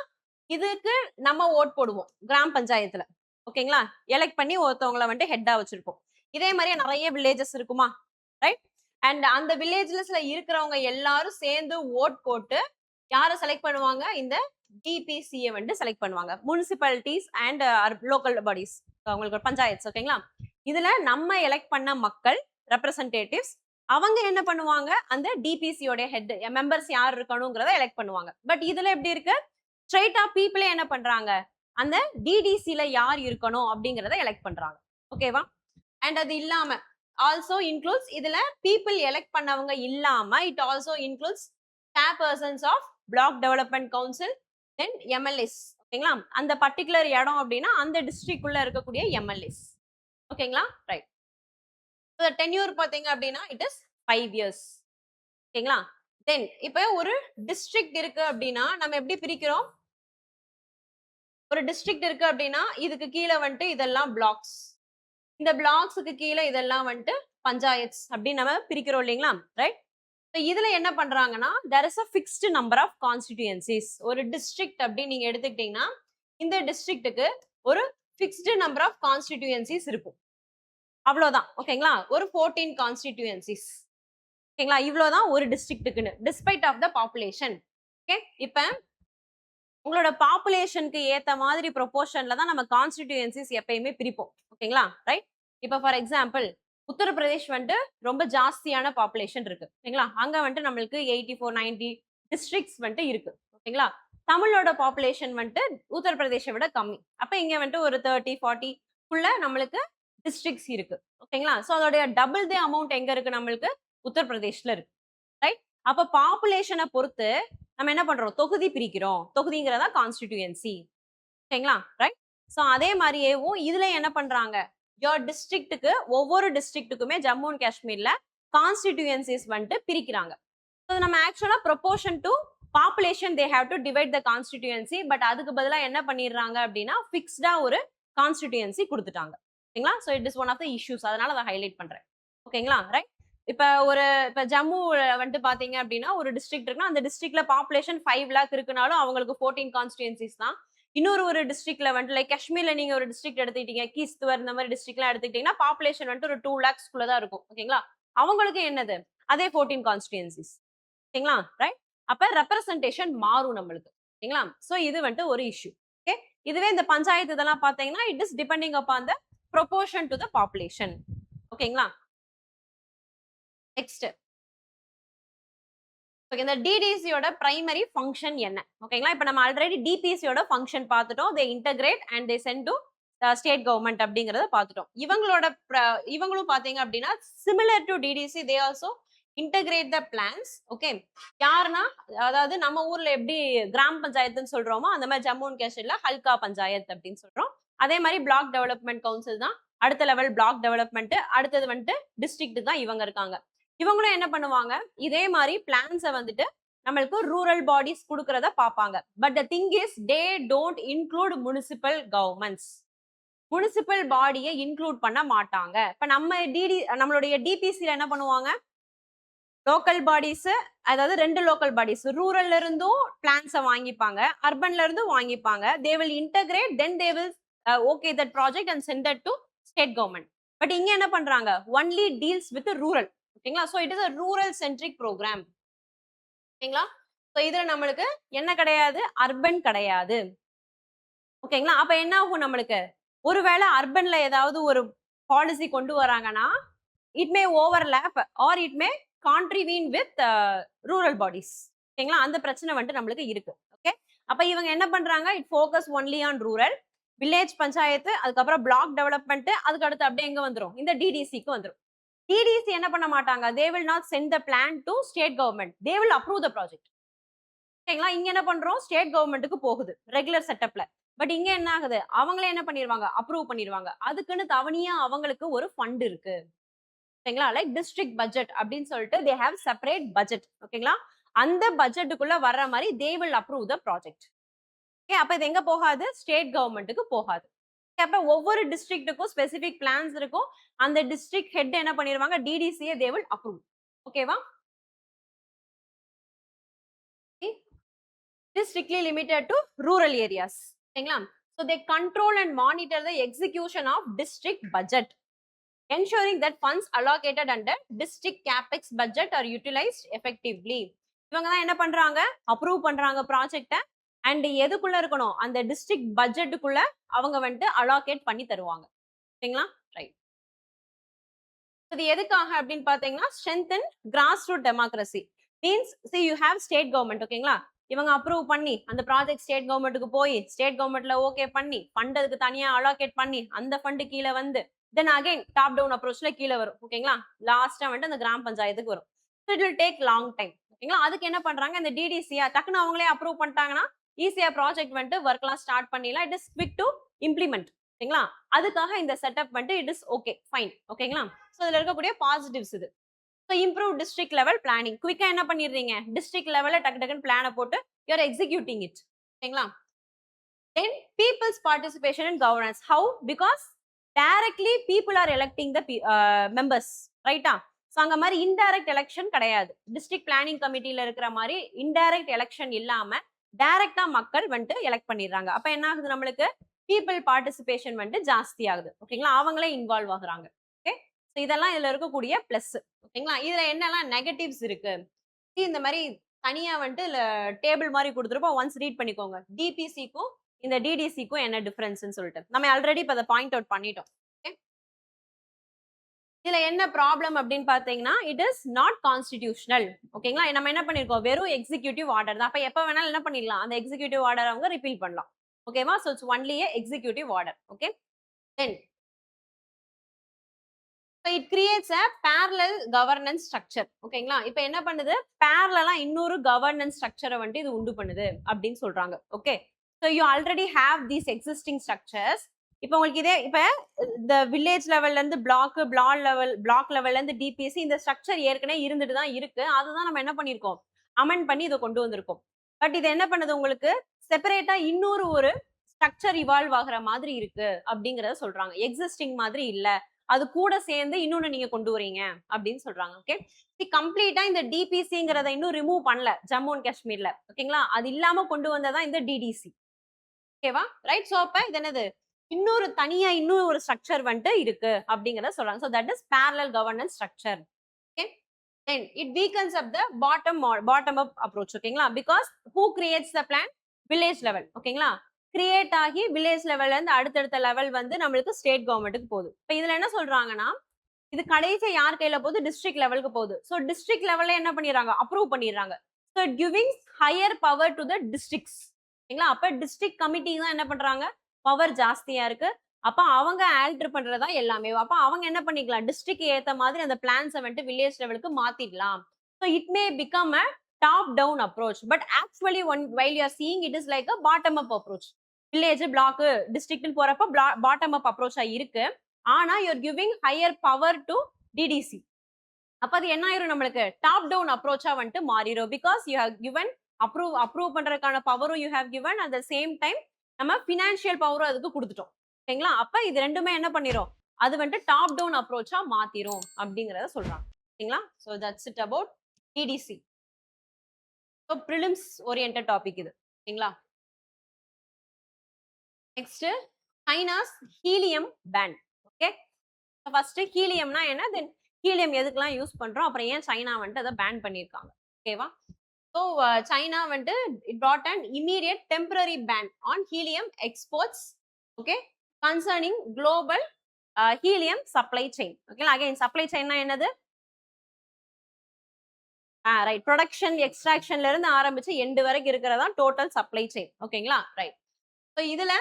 இதுக்கு நம்ம ஓட் போடுவோம் கிராம் பஞ்சாயத்துல. ஓகேங்களா? எலெக்ட் பண்ணி ஒருத்தவங்களை வந்துட்டு ஹெட்டா வச்சிருப்போம். இதே மாதிரியே நிறைய வில்லேஜஸ் இருக்குமா, ரைட்? அண்ட் அந்த வில்லேஜஸ்ல இருக்கிறவங்க எல்லாரும் சேர்ந்து ஓட் போட்டு யாரை செலக்ட் பண்ணுவாங்க, இந்த டிபிசியை வந்துட்டு செலக்ட் பண்ணுவாங்க. முனிசிபாலிட்டிஸ் அண்ட் லோக்கல் பாடிஸ், அவங்களுக்கு பஞ்சாயத்து. ஓகேங்களா? இதுல நம்ம எலெக்ட் பண்ண மக்கள் ரெப்ரசன்டேட்டிவ்ஸ் அவங்க என்ன பண்ணுவாங்க, அந்த டிபிசியோட ஹெட் மெம்பர்ஸ் யார் இருக்கணுங்கிறத எலெக்ட் பண்ணுவாங்க. பட் இதுல எப்படி இருக்கு, ஸ்ட்ரைட்டா பீப்புளே என்ன பண்றாங்க, அந்த டிடிசில யார் இருக்கணும் அப்படிங்கறத எலெக்ட் பண்றாங்க. ஓகேவா? அண்ட் அது இல்லாம ஆல்சோ இன்க்ளூட்ஸ், இதுல பீப்புள் எலெக்ட் பண்ணவங்க இல்லாம it also includes chairpersons of block development council, then MLAs. ஓகேங்களா? அந்த பர்டிகுலர் இடம் அப்படின்னா அந்த டிஸ்ட்ரிக்ட் உள்ள இருக்கக்கூடிய எம்எல்ஏஸ். ஓகேங்களா? ரைட். டென்யூர் பாத்தீங்க அப்படின்னா இட் இஸ் 5 years. ஓகேங்களா? தென் இப்ப ஒரு டிஸ்ட்ரிக்ட் இருக்கு அப்படின்னா நம்ம எப்படி பிரிக்கிறோம், ஒரு டிஸ்ட்ரிக்ட் இருக்கு அப்படின்னா இதுக்கு கீழே வந்துட்டு இதெல்லாம் பிளாக்ஸ், இந்த பிளாக்ஸுக்கு கீழே இதெல்லாம் வந்துட்டு பஞ்சாயத்ஸ் அப்படின்னு நம்ம பிரிக்கிறோம் இல்லைங்களா, ரைட்? இதுல என்ன பண்றாங்கன்னா there is a fixed number of constituencies. ஒரு டிஸ்ட்ரிக்ட் அப்படின்னு நீங்க எடுத்துக்கிட்டீங்கன்னா இந்த டிஸ்ட்ரிக்ட்டுக்கு ஒரு fixed number of constituencies இருக்கும். அவ்வளவுதான். ஓகேங்களா? ஒரு 14 கான்ஸ்டிடியூயன்சிஸ். ஓகேங்களா? இவ்வளவுதான் ஒரு டிஸ்ட்ரிக்ட்டுக்குன்னு, despite of the population. Okay, இப்ப உங்களோட பாப்புலேஷனுக்கு ஏத்த மாதிரி ப்ரொபோர்ஷன்ல தான் நம்ம கான்ஸ்டிடியூயன்சிஸ் எப்பயுமே பிரிப்போம். ஓகேங்களா? ரைட்? இப்ப ஃபார் எக்ஸாம்பிள் உத்தரப்பிரதேஷ் வந்துட்டு ரொம்ப ஜாஸ்தியான பாப்புலேஷன் இருக்கு. ஓகேங்களா? அங்க வந்துட்டு நம்மளுக்கு 84 90 டிஸ்ட்ரிக்ட்ஸ் வந்துட்டு இருக்கு. ஓகேங்களா? தமிழோட பாப்புலேஷன் வந்துட்டு உத்தரப்பிரதேஷை விட கம்மி. அப்ப இங்க வந்துட்டு ஒரு 30 40 குள்ள நம்மளுக்கு டிஸ்ட்ரிக்ட்ஸ் இருக்கு. ஓகேங்களா? சோ அதோட டபுள் தி அமௌண்ட் எங்க இருக்கு, நம்மளுக்கு உத்தரப்பிரதேஷ்ல இருக்கு. ரைட்? அப்ப பாப்புலேஷனை பொறுத்து நம்ம என்ன பண்றோம், தொகுதி பிரிக்கிறோம். தொகுதிங்கிறதா கான்ஸ்டிடியூயன்சி. ஓகேங்களா? ரைட்? சோ அதே மாதிரியும் இதுல என்ன பண்றாங்க, யோர் டிஸ்ட்ரிக்ட்டுக்கு ஒவ்வொரு டிஸ்ட்ரிக்ட்டுக்குமே ஜம்மு அண்ட் காஷ்மீர்ல கான்ஸ்டிடியூயன்சிஸ் வந்துட்டு பிரிக்கிறாங்க. ஸோ நம்ம ஆக்சுவலா proportion to population they have to divide the constituency. But அதுக்கு பதிலாக என்ன பண்ணிடுறாங்க அப்படின்னா ஃபிக்ஸ்டா ஒரு கான்ஸ்டிடியூயன்சி கொடுத்துட்டாங்க. ஓகேங்களா? So it is one of the issues, அதனால அதை ஹைலைட் பண்றேன். ஓகேங்களா? ரைட்? இப்ப ஜம்மு வந்துட்டு பாத்தீங்க அப்படின்னா ஒரு டிஸ்ட்ரிக்ட் இருக்குன்னா அந்த டிஸ்ட்ரிக்ட்ல பாப்புலேஷன் 5 lakh இருக்குனாலும் அவங்களுக்கு 14 கான்ஸ்டிடியூன்சிஸ் தான். இன்னொரு ஒரு டிஸ்ட்ரிக்ட்ல வந்துட்டு லைக் காஷ்மீர்ல நீங்க ஒரு டிஸ்ட்ரிக்ட் எடுத்துக்கிட்டீங்க, கிஸ்துவர் இந்த மாதிரி டிஸ்ட்ரிக்ட்லாம் எடுத்துக்கிட்டீங்கன்னா பாப்புலேஷன் வந்துட்டு ஒரு 2 lakhs தான் இருக்கும். ஓகேங்களா? அவங்களுக்கு என்னது, அதே 14 கான்ஸ்டிடியூன்சிஸ். ஓகேங்களா? ரைட்? அப்ப ரெப்ரசன்டேஷன் மாறும் நம்மளுக்கு. ஓகேங்களா? சோ இது வந்துட்டு ஒரு இஷ்யூ. ஓகே, இதுவே இந்த பஞ்சாயத்து இதெல்லாம் பாத்தீங்கன்னா it is depending upon the proportion to the population. ஓகேங்களா? நெக்ஸ்ட் இந்த டிடிசியோட பிரைமரி ஃபங்க்ஷன் என்ன? ஓகேங்களா? இப்ப நம்ம ஆல்ரெடி டிபிசியோட ஃபங்க்ஷன் பார்த்துட்டோம். They integrate and they send to state government அப்படிங்கறத பார்த்துட்டோம். இவங்களும் பாத்தீங்க அப்படின்னா similar to DDC they also integrate the plans. Okay, யாருன்னா அதாவது நம்ம ஊர்ல எப்படி கிராம் பஞ்சாயத்துன்னு சொல்றோமோ அந்த மாதிரி ஜம்மு அண்ட் காஷ்மீர்ல ஹல்கா பஞ்சாயத் அப்படின்னு சொல்றோம். அதே மாதிரி பிளாக் டெவலப்மெண்ட் கவுன்சில் தான் அடுத்த லெவல் பிளாக் டெவலப்மெண்ட், அடுத்தது வந்துட்டு டிஸ்ட்ரிக்ட் தான் இவங்க இருக்காங்க. இவங்களும் என்ன பண்ணுவாங்க, இதே மாதிரி பிளான்ஸை வந்துட்டு நம்மளுக்கு ரூரல் பாடிஸ் கொடுக்கறத பார்ப்பாங்க. But the thing is they don't include municipal governments. Municipal பாடியை இன்க்ளூட் பண்ண மாட்டாங்க. இப்ப நம்மளுடைய டிபிசில என்ன பண்ணுவாங்க, லோக்கல் பாடிஸ், அதாவது 2 லோக்கல் பாடிஸ் ரூரல்ல இருந்தும் பிளான்ஸை வாங்கிப்பாங்க, அர்பன்ல இருந்தும் வாங்கிப்பாங்க. They will integrate, then they will okay that project and send that to state government. But இங்க என்ன பண்றாங்க, ஒன்லி டீல்ஸ் வித் ரூரல். ஓகேங்களா? So it is a rural centric program. ஓகேங்களா? சோ இதுல நம்மளுக்கு என்ன கிடையாது, அர்பன் கிடையாது. ஓகேங்களா? அப்ப என்ன ஆகும் நம்மளுக்கு, ஒருவேளை அர்பன்ல ஏதாவது ஒரு பாலிசி கொண்டு வராங்கன்னா it may overlap R it may contribute with rural bodies. ஓகேங்களா? அந்த பிரச்சனை வந்துட்டு நம்மளுக்கு இருக்கு. ஓகே, அப்ப இவங்க என்ன பண்றாங்க, it focus only on rural, village panchayat, அதுக்கப்புறம் பிளாக் டெவலப்மெண்ட், அதுக்கு அடுத்து அப்படியே எங்க வந்துரும், இந்த டிடிசிக்கு வந்துரும். டிடிசி என்ன பண்ண மாட்டாங்க, they will not send the plan to state government, they will approve the project. ஓகேங்களா? இங்க என்ன பண்றோம், ஸ்டேட் கவர்மெண்ட்டுக்கு போகுது ரெகுலர் செட்டப்ல. பட் இங்க என்ன ஆகுது, அவங்களே என்ன பண்ணிருவாங்க, அப்ரூவ் பண்ணிருவாங்க. அதுக்குன்னு தவணையா அவங்களுக்கு ஒரு ஃபண்ட் இருக்கு. ஓகேங்களா? லைக் டிஸ்ட்ரிக்ட் பட்ஜெட் அப்படின்னு சொல்லிட்டு தே ஹேவ் செப்பரேட் பட்ஜெட். ஓகேங்களா? அந்த பட்ஜெட்டுக்குள்ள வர்ற மாதிரி they will approve the project. Okay, அப்ப இது எங்க போகாது, ஸ்டேட் கவர்மெண்ட்டுக்கு போகாது. அப்ப ஒவ்வொரு டிஸ்ட்ரிக்ட்டுக்கும் ஸ்பெசிபிக் பிளான்ஸ் இருக்கும். அந்த டிஸ்ட்ரிக்ட் ஹெட் என்ன பண்ணிருவாங்க, டிடிசியை தே வில் அப்ரூவ். ஓகேவா? It is strictly limited to rural areas. ஓகேங்களா? So they control and monitor the execution of district budget, ensuring that funds allocated under district capex budget are utilized effectively. இவங்க தான் என்ன பண்றாங்க, approve பண்றாங்க ப்ராஜெக்ட. And எதுக்குள்ள இருக்கணும், அந்த டிஸ்ட்ரிக்ட் பட்ஜெட்டுக்குள்ள அவங்க வந்துட்டு அலோகேட் பண்ணி தருவாங்க. ஓகேங்களா? ரைட். இது எதுக்காக அப்படின்னு பாத்தீங்கன்னா, strengthen grass root democracy means see you have state government. ஓகேங்களா? இவங்க அப்ரூவ் பண்ணி அந்த ப்ராஜெக்ட் ஸ்டேட் கவர்மெண்ட்டுக்கு போய் ஸ்டேட் கவர்மெண்ட்ல ஓகே பண்ணி ஃபண்ட் அதுக்கு தனியா அலோகேட் பண்ணி அந்த ஃபண்ட் கீழே வந்து தென் அகைன் டாப் டவுன் அப்ரோச்ல கீழே வரும். ஓகேங்களா? லாஸ்டா வந்துட்டு அந்த கிராம பஞ்சாயத்துக்கு வரும். It will take long time. ஓகேங்களா? அதுக்கு என்ன பண்றாங்க, இந்த டிடிசியா டக்குன்னு அவங்களே அப்ரூவ் பண்ணிட்டாங்கன்னா ஈஸியா ப்ராஜெக்ட் வந்துட்டு ஒர்க்லாம் ஸ்டார்ட் பண்ணிடலாம். It is quick to implement. ஓகேங்களா? அதுக்காக இந்த செட்டப் வந்துட்டு இட் இஸ் ஓகே ஃபைன். ஓகேங்களா? ஸோ இதுல இருக்கக்கூடிய பாசிட்டிவ்ஸ் இது. So improve district level planning. குவிக்கா என்ன பண்ணிடுறீங்க, டிஸ்ட்ரிக்ட் லெவல்ல டக்கு டக்குன்னு பிளானை போட்டு யூ ஆர் எக்ஸிக்யூட்டிங் இட். ஓகேங்களா? Then people's participation in governance. How? Because directly people are electing the members. ரைட்டா? ஸோ அங்க மாதிரி இன்டைரக்ட் எலெக்ஷன் கிடையாது. டிஸ்ட்ரிக்ட் பிளானிங் கமிட்டியில இருக்கிற மாதிரி இன்டைரக்ட் எலெக்ஷன் இல்லாம டைரக்டா மக்கள் வந்துட்டு எலெக்ட் பண்ணிடுறாங்க. அப்ப என்ன ஆகுது, நம்மளுக்கு பீப்புள் பார்ட்டிசிபேஷன் வந்துட்டு ஜாஸ்தி ஆகுது. ஓகேங்களா? அவங்களே இன்வால்வ் ஆகுறாங்க. ஓகே, ஸோ இதெல்லாம் இதுல இருக்கக்கூடிய பிளஸ். ஓகேங்களா? இதுல என்னெல்லாம் நெகட்டிவ்ஸ் இருக்கு, இந்த மாதிரி தனியா வந்துட்டு டேபிள் மாதிரி கொடுத்துருப்போம். ஒன்ஸ் ரீட் பண்ணிக்கோங்க. டிபிசிக்கும் இந்த டிடிசிக்கும் என்ன டிஃபரன்ஸ்னு சொல்லிட்டு நம்ம ஆல்ரெடி இப்போ அதை பாயிண்ட் அவுட் பண்ணிட்டோம். இதுல என்ன ப்ராப்ளம் அப்படின்னு பாத்தீங்கன்னா, இட் இஸ் நாட் கான்ஸ்டிடியூஷனல். ஓகேங்களா? நம்ம என்ன பண்ணிருக்கோம், வெறும் எக்ஸிக்யூட்டிவ் ஆர்டர் தான். அப்ப எப்ப வேணாலும் என்ன பண்ணிடலாம், அந்த எக்ஸிக்யூட்டிவ் ஆர்டர் அவங்க ரிப்பீல் பண்ணலாம். ஓகேவா? So it's only a executive order. Okay, then it creates a parallel governance structure. ஓகேங்களா? இப்போ என்ன பண்ணுது, பேரலா இன்னொரு கவர்னன்ஸ் ஸ்ட்ரக்சரை வந்துட்டு இது உண்டு பண்ணுது அப்படின்னு சொல்றாங்க. Okay, so you already have these existing structures. இப்போ உங்களுக்கு இதே இப்போ இந்த வில்லேஜ் லெவல்ல இருந்து பிளாக் லெவல்ல இருந்து டிபிசி இந்த ஸ்ட்ரக்சர் ஏற்கனவே இருந்துட்டு தான் இருக்கு. அதுதான் நம்ம என்ன பண்ணிருக்கோம், அமெண்ட் பண்ணி இதை கொண்டு வந்திருக்கோம். பட் இது என்ன பண்ணுது, உங்களுக்கு செப்பரேட்டா இன்னொரு ஒரு ஸ்ட்ரக்சர் இவால்வ் ஆகுற மாதிரி இருக்கு அப்படிங்கறத சொல்றாங்க. எக்ஸிஸ்டிங் மாதிரி இல்ல, அது கூட சேர்ந்து இன்னொன்னு நீங்க கொண்டு வரீங்க அப்படின்னு சொல்றாங்க. ஓகே, கம்ப்ளீட்டா இந்த டிபிசிங்கிறத இன்னும் ரிமூவ் பண்ணல ஜம்மு அண்ட் காஷ்மீர்ல. ஓகேங்களா? அது இல்லாம கொண்டு வந்ததான் இந்த டிடிசி. ஓகேவா? ரைட். சோ அப்ப இது என்னது, இன்னொரு தனியா இன்னொரு ஒரு ஸ்ட்ரக்சர் வந்துட்டு இருக்கு அப்படிங்கறத சொல்றாங்க. So that is parallel governance structure. Okay, then it weakens up the bottom up approach. ஓகேங்களா? because who creates the plan, village level. ஓகேங்களா? கிரியேட் ஆகி வில்லேஜ் லெவல்ல இருந்து அடுத்தடுத்த லெவல் வந்து நம்மளுக்கு ஸ்டேட் கவர்மெண்ட்டுக்கு போகுது. இப்ப இதுல என்ன சொல்றாங்கன்னா, இது கடைசியா யார் கையில போகுது, டிஸ்ட்ரிக்ட் லெவலுக்கு போகுது. சோ டிஸ்ட்ரிக்ட் லெவல்ல என்ன பண்ணிடுறாங்க, அப்ரூவ் பண்ணிடுறாங்க. So giving higher power to the districts. ஓகேங்களா? அப்ப டிஸ்ட்ரிக்ட் கமிட்டி தான் என்ன பண்றாங்க, பவர் ஜாஸ்தியா இருக்கு. அப்ப அவங்க ஆல்டர் பண்றதா எல்லாமே. அப்ப அவங்க என்ன பண்ணிக்கலாம், டிஸ்ட்ரிக்ட் ஏத்த மாதிரி அந்த பிளான்ஸை வந்துட்டு வில்லேஜ் லெவலுக்கு மாத்திடலாம். So it may become a top down approach. But actually while you are seeing it is like a bottom up approach. Village block டிஸ்ட்ரிக்ட்னு போறப்ப பாட்டம் அப் அப்ரோச்சா இருக்கு. ஆனா you're giving higher power to DDC. அப்ப அது என்ன ஆயிரும், நம்மளுக்கு டாப் டவுன் அப்ரோச்சா வந்துட்டு மாறிடும். Because you have given approve பண்றதுக்கான பவரும் you have given, at the same time நம்ம பினான்சியல் பவரும் அதுக்கு கொடுத்துட்டோம். ஓகேங்களா? அப்ப இது ரெண்டுமே என்ன பண்ணிரும், அது வந்துட்டு டாப் டவுன் அப்ரோச்சா மாத்திரும் அப்படிங்கறத சொல்றாங்க. ஓகேங்களா? So that's it about DDC. So prelims oriented topic இது. ஓகேங்களா? Next China's helium ban. Okay, first ஹீலியம்னா என்ன, தென் ஹீலியம் எதுக்கெல்லாம் யூஸ் பண்றோம், அப்புறம் ஏன் சைனா வந்துட்டு அதை பேன் பண்ணிருக்காங்க. ஓகேவா? ஸோ சைனா வந்துட்டு it brought an immediate temporary ban on helium exports. Okay, concerning global helium supply chain. ஓகேங்களா? அகைன் சப்ளை செயின்னா என்னது, ரைட், ப்ரொடக்ஷன் எக்ஸ்ட்ராக்ஷன்ல இருந்து ஆரம்பிச்சு எண்டு வரைக்கும் இருக்கிறதா டோட்டல் சப்ளை செயின். ஓகேங்களா? ரைட். ஸோ இதுல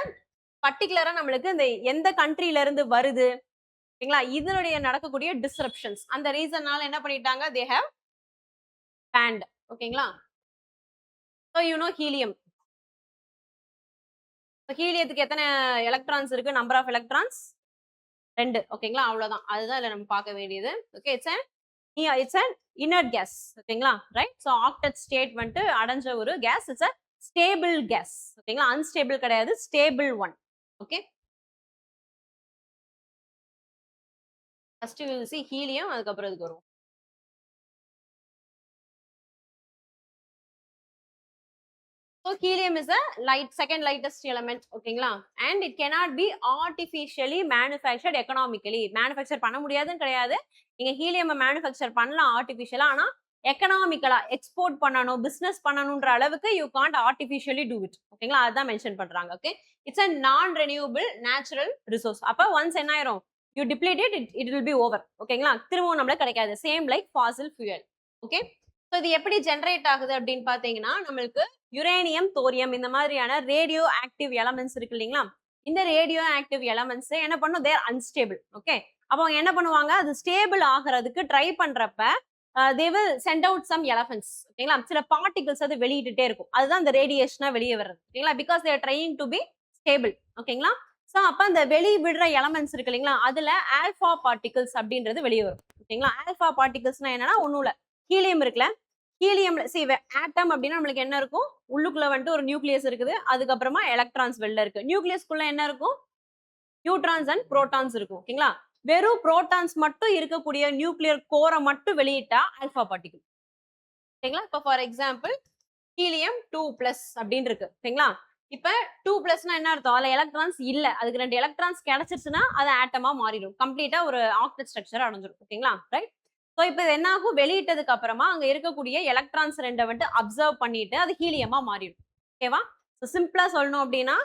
பர்டிகுலரா நம்மளுக்கு இந்த எந்த கண்ட்ரில இருந்து வருது, ஓகேங்களா, இதனுடைய நடக்கக்கூடிய டிஸ்ரப்ஷன்ஸ், அந்த ரீசன்னால என்ன பண்ணிட்டாங்க, தே ஹேவ் பேண்ட். ஓகேங்களா? So you know helium. ஹீலியத்துக்கு எத்தனை எலக்ட்ரான்ஸ் இருக்கு? Number of electrons 2. ஓகேங்களா? அவ்வளவுதான். அதுதான் இதுல நம்ம பார்க்க வேண்டியது. Okay, it's an inert gas. ஓகேங்களா? ரைட். சோ ஆக்டெட் ஸ்டேட் வந்துட்டு அடைஞ்ச ஒரு gas. It's a stable gas. ஓகேங்களா? அன்ஸ்டேபிள் கிடையாது, stable one. Okay, first we will see helium, அதுக்கப்புறம் இதுக்கு வரும். So helium is a second lightest element. ஓகேங்களா? And it cannot be artificially manufactured economically. Manufacture பண்ண முடியாதுன்னு கிடையாது. நீங்க ஹீலியம் மேனுஃபேக்சர் பண்ணலாம் ஆர்டிஃபிஷியலா, ஆனா எக்கனாமிக்கலா எக்ஸ்போர்ட் பண்ணணும், பிசினஸ் பண்ணணும்ன்ற அளவுக்கு you can't artificially do it. ஓகேங்களா? அதுதான் மென்ஷன் பண்றாங்க. ஓகே, இட்ஸ் a நான் ரெனியூபிள் நேச்சுரல் ரிசோர்ஸ். அப்ப ஒன்ஸ் என்ன ஆயிரும், you deplete it will be over. ஓகேங்களா? திரும்பவும் நம்மளுக்கு கிடைக்காது. Same like Fazil fuel. Okay, so இது எப்படி ஜென்ரேட் ஆகுது அப்படின்னு பாத்தீங்கன்னா, நம்மளுக்கு யுரேனியம், தோரியம் இந்த மாதிரியான ரேடியோ ஆக்டிவ் எலமெண்ட்ஸ் இருக்கு இல்லைங்களா? இந்த ரேடியோ ஆக்டிவ் எலமெண்ட்ஸ் என்ன பண்ணும், தேர் அன்ஸ்டேபிள். ஓகே, அப்போ அவங்க என்ன பண்ணுவாங்க, அது ஸ்டேபிள் ஆகிறதுக்கு ட்ரை பண்றப்ப they will send out some elements. ஓகேங்களா? சில பார்ட்டிகல்ஸ் அது வெளியிட்டுட்டே இருக்கும். அதுதான் அந்த ரேடியேஷனா வெளியே வர்றது. ஓகேங்களா? Because they're trying to be stable. ஓகேங்களா? ஸோ அப்ப அந்த வெளி விடுற எலமெண்ட்ஸ் இருக்கு இல்லைங்களா, அதுல ஆல்பா பார்ட்டிகல்ஸ் அப்படின்றது வெளியே வரும். ஓகேங்களா? ஆல்பா பார்ட்டிகல்ஸ்னா என்னன்னா ஒண்ணும் இல்ல, ஹீலியம் இருக்குல்ல, ஹீலியம்ல ஆட்டம் அப்படின்னா நம்மளுக்கு என்ன இருக்கும், உள்ளுக்குள்ள வந்துட்டு ஒரு நியூக்ளியஸ் இருக்குது, அதுக்கப்புறமா எலக்ட்ரான்ஸ் வெளில இருக்கு. நியூக்ளியஸ்க்குள்ள என்ன இருக்கும், நியூட்ரான்ஸ் அண்ட் புரோட்டான்ஸ் இருக்கும். ஓகேங்களா? வெறும் புரோட்டான்ஸ் மட்டும் இருக்கக்கூடிய நியூக்ளியர் கோரை மட்டும் வெளியிட்டா ஆல்பா பார்ட்டிகல். ஓகேங்களா? இப்போ ஃபார் எக்ஸாம்பிள் ஹீலியம் 2+ அப்படின்னு இருக்கு. ஓகேங்களா? இப்ப 2+னா என்ன அர்த்தம், அதுல எலக்ட்ரான்ஸ் இல்ல, அதுக்கு 2 எலக்ட்ரான்ஸ் கிடைச்சிருச்சுன்னா அது ஆட்டமா மாறிடும், கம்ப்ளீட்டா ஒரு ஆக்டெட் ஸ்ட்ரக்சர் அடைஞ்சிடும். ஓகேங்களா? ரைட். ஸோ இப்போ இது என்ன ஆகும், வெளியிட்டதுக்கு அப்புறமா அங்க இருக்கக்கூடிய எலக்ட்ரான்ஸ் 2 வந்துட்டு அப்சர்வ் பண்ணிட்டு அது ஹீலியமா மாறிடும். ஓகேவா? ஸோ சிம்பிளா சொல்லணும் அப்படின்னா,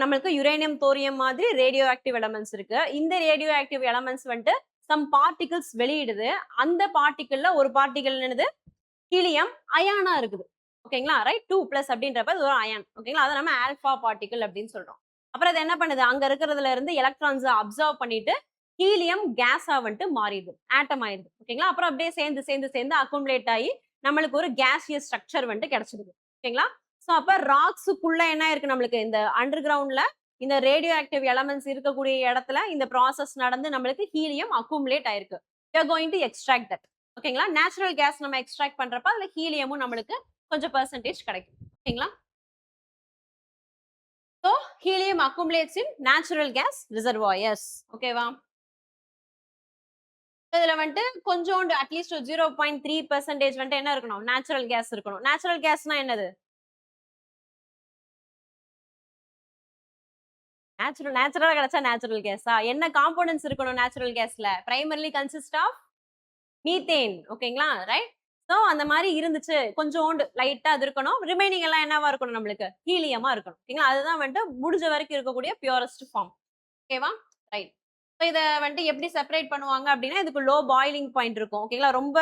நம்மளுக்கு யுரேனியம், தோரியம் மாதிரி ரேடியோ ஆக்டிவ் எலமெண்ட்ஸ் இருக்கு. இந்த ரேடியோ ஆக்டிவ் எலமெண்ட்ஸ் வந்துட்டு சம் பார்ட்டிகல்ஸ் வெளியிடுது. அந்த பார்ட்டிகல்ல ஒரு பார்ட்டிகல் என்னது, ஹீலியம் அயானா இருக்குது. ஓகேங்களா? ரைட். 2+ அப்படின்றப்ப இது ஒரு அயான். ஓகேங்களா? அதை நம்ம ஆல்பா பார்ட்டிகல் அப்படின்னு சொல்றோம். அப்புறம் அது என்ன பண்ணுது, அங்க இருக்கிறதுல இருந்து எலக்ட்ரான்ஸ் அப்சர்வ் பண்ணிட்டு ஹீலியம் கேஸா வந்துட்டு மாறிடுது, ஆட்டம் ஆயிடுது. ஓகேங்களா? அப்புறம் அப்படியே சேர்ந்து சேர்ந்து சேர்ந்து அக்குமுலேட் ஆகி நம்மளுக்கு ஒரு கேசியஸ் ஸ்ட்ரக்சர் வந்துட்டு கிடைச்சிடுது. ஓகேங்களா? ஸோ அப்ப ராக்ஸுக்குள்ள என்ன இருக்கு, நம்மளுக்கு இந்த அண்டர் கிரவுண்ட்ல இந்த ரேடியோ ஆக்டிவ் எலமெண்ட்ஸ் இருக்கக்கூடிய இடத்துல இந்த ப்ராசஸ் நடந்து நம்மளுக்கு ஹீலியம் அக்குமுலேட் ஆயிருக்கு. we are going to extract that. ஓகேங்களா? நேச்சுரல் கேஸ் நம்ம எக்ஸ்ட்ராக்ட் பண்றப்ப அதுல ஹீலியமும் நம்மளுக்கு கொஞ்சம் பெர்சன்டேஜ் கிடைக்கும். ஓகேங்களா? ஸோ ஹீலியம் அக்குமுலேட்ஸ் இன் நேச்சுரல் கேஸ் ரிசர்வாயர்ஸ். ஓகேவா? இதுல வந்துட்டு கொஞ்சோண்டு அட்லீஸ்ட் 0.3% வந்துட்டு என்ன இருக்கணும், நேச்சுரல் கேஸ் இருக்கணும். நேச்சுரல் கேஸ்னா என்னது, நேச்சுரலா கிடைச்சா நேச்சுரல் கேஸா, என்ன காம்போனன்ட்ஸ் இருக்கணும் நேச்சுரல் கேஸ்ல, பிரைமரிலி கன்சிஸ்ட் ஆஃப் மீத்தேன். ஓகேங்களா? ரைட். ஸோ அந்த மாதிரி இருந்துச்சு, கொஞ்சோண்டு லைட்டா அது இருக்கணும், ரிமைனிங் எல்லாம் என்னவா இருக்கணும், நம்மளுக்கு ஹீலியமா இருக்கணும். ஓகேங்களா? அதுதான் வந்துட்டு முடிஞ்ச வரைக்கும் இருக்கக்கூடிய பியூரஸ்ட் ஃபார்ம். ஓகேவா? ரைட். ஸோ இதை வந்துட்டு எப்படி செப்பரேட் பண்ணுவாங்க அப்படின்னா, இதுக்கு லோ பாயிலிங் பாயிண்ட் இருக்கும். ஓகேங்களா? ரொம்ப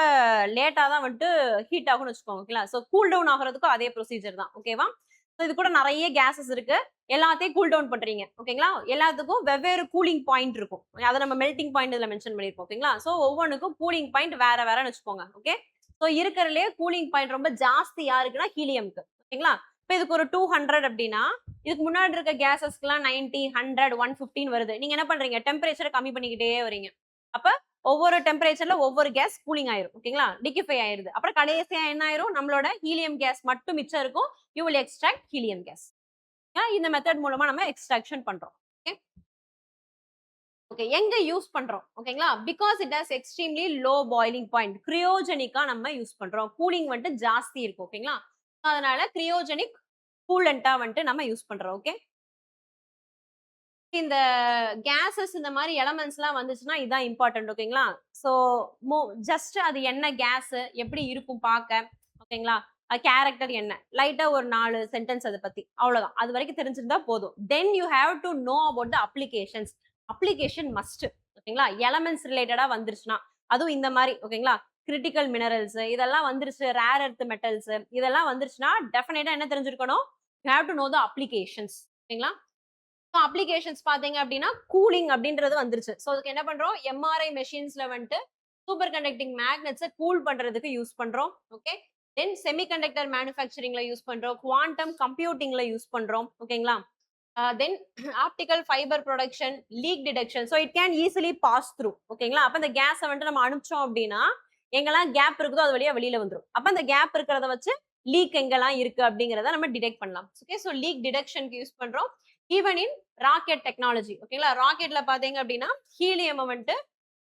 லேட்டா தான் வந்துட்டு ஹீட் ஆகும்னு வச்சுக்கோங்க. ஓகேங்களா? ஸோ கூல் டவுன் ஆகிறதுக்கும் அதே ப்ரொசீஜர் தான். ஓகேவா? ஸோ இது கூட நிறைய கேசஸ் இருக்கு, எல்லாத்தையும் கூல் டவுன் பண்றீங்க. ஓகேங்களா? எல்லாத்துக்கும் வெவ்வேறு கூலிங் பாயிண்ட் இருக்கும். அதை நம்ம மெல்டிங் பாயிண்ட் இதுல மென்ஷன் பண்ணிருப்போம். ஓகேங்களா? ஸோ ஒவ்வொன்றுக்கும் கூலிங் பாயிண்ட் வேற வேறன்னு வச்சுக்கோங்க. ஓகே, ஸோ இருக்கிறதுலே கூலிங் பாயிண்ட் ரொம்ப ஜாஸ்தி யாருக்குன்னா ஹீலியம்க்கு. ஓகேங்களா? இப்போ இதுக்கு ஒரு 200 அப்படின்னா, இதுக்கு முன்னாடி இருக்க கேசஸ்க்குலாம் 90, 100, 115 வருது. நீங்க என்ன பண்றீங்க, டெம்பரேச்சரை கம்மி பண்ணிக்கிட்டே வரீங்க. அப்ப ஒவ்வொரு டெம்பரேச்சர்ல ஒவ்வொரு கேஸ் கூலிங் ஆயிரும். ஓகேங்களா? லிக்விஃபை ஆயிருது. அப்புறம் கடைசியா என்ன ஆயிரும், நம்மளோட ஹீலியம் கேஸ் மட்டும் மிச்சம் இருக்கும். You will extract helium gas. இந்த மெத்தட் மூலமா நம்ம எக்ஸ்ட்ராக்ஷன் பண்றோம். ஓகே, ஓகே, எங்க யூஸ் பண்றோம், ஓகேங்களா? Because it has extremely low boiling point, கிரியோஜெனிக்கா நம்ம யூஸ் பண்றோம். கூலிங் வந்துட்டு ஜாஸ்தி இருக்கும். ஓகேங்களா? அதனால கிரியோஜெனிக் கூலண்டா வந்துட்டு நம்ம யூஸ் பண்றோம். ஓகே, இந்த கேசஸ் இந்த மாதிரி எலமெண்ட்ஸ் எல்லாம் வந்துச்சுன்னா இதான் இம்பார்ட்டன்ட். ஓகேங்களா? ஸோ ஜஸ்ட் அது என்ன கேஸ், எப்படி இருக்கும் பார்க்க, ஓகேங்களா, கேரக்டர் என்ன, லைட்டா ஒரு 4 சென்டென்ஸ் அதை பத்தி, அவ்வளவுதான். அது வரைக்கும் தெரிஞ்சிருந்தா போதும். Then you have to know about the applications. Application must. ஓகேங்களா? எலமெண்ட்ஸ் ரிலேட்டடா வந்துருச்சுன்னா, அதுவும் இந்த மாதிரி, ஓகேங்களா, கிரிட்டிக்கல் மினரல்ஸ் இதெல்லாம் வந்துருச்சு, ரேர் எர்த் மெட்டல்ஸ் இதெல்லாம் வந்துருச்சுன்னா டெஃபினட்டா என்ன தெரிஞ்சிருக்கணும், you have to know the applications. ஓகேங்களா? அப்ளிகேஷன்ஸ் பாத்தீங்க அப்படின்னா கூலிங் அப்படின்றது வந்துருச்சு. ஸோ அதுக்கு என்ன பண்றோம், எம்ஆர்ஐ மெஷின்ஸ்ல வந்துட்டு சூப்பர் கண்டக்டிங் மேக்னெட்ஸை கூல் பண்றதுக்கு யூஸ் பண்றோம். ஓகே, தென் செமிகண்டக்டர் மேனுஃபேக்சரிங்ல யூஸ் பண்றோம், குவாண்டம் கம்ப்யூட்டிங்ல யூஸ் பண்றோம். ஓகேங்களா? Then optical fibre production, leak detection. So it can easily pass through. ஓகேங்களா? அப்ப இந்த கேஸை வந்துட்டு நம்ம அனுப்பிச்சோம் அப்படின்னா எங்கெல்லாம் கேப் இருக்குதோ அது வழியா வெளியில வந்துடும். அப்ப அந்த கேப் இருக்கிறத வச்சு லீக் எங்கெல்லாம் இருக்கு அப்படிங்கிறத நம்ம டிடெக்ட் பண்ணலாம். ஓகே, ஸோ லீக் டிடெக்ஷனுக்கு யூஸ் பண்றோம். Even in rocket technology. ஓகேங்களா? ராக்கெட்ல பாத்தீங்க அப்படின்னா ஹீலியம் வந்துட்டு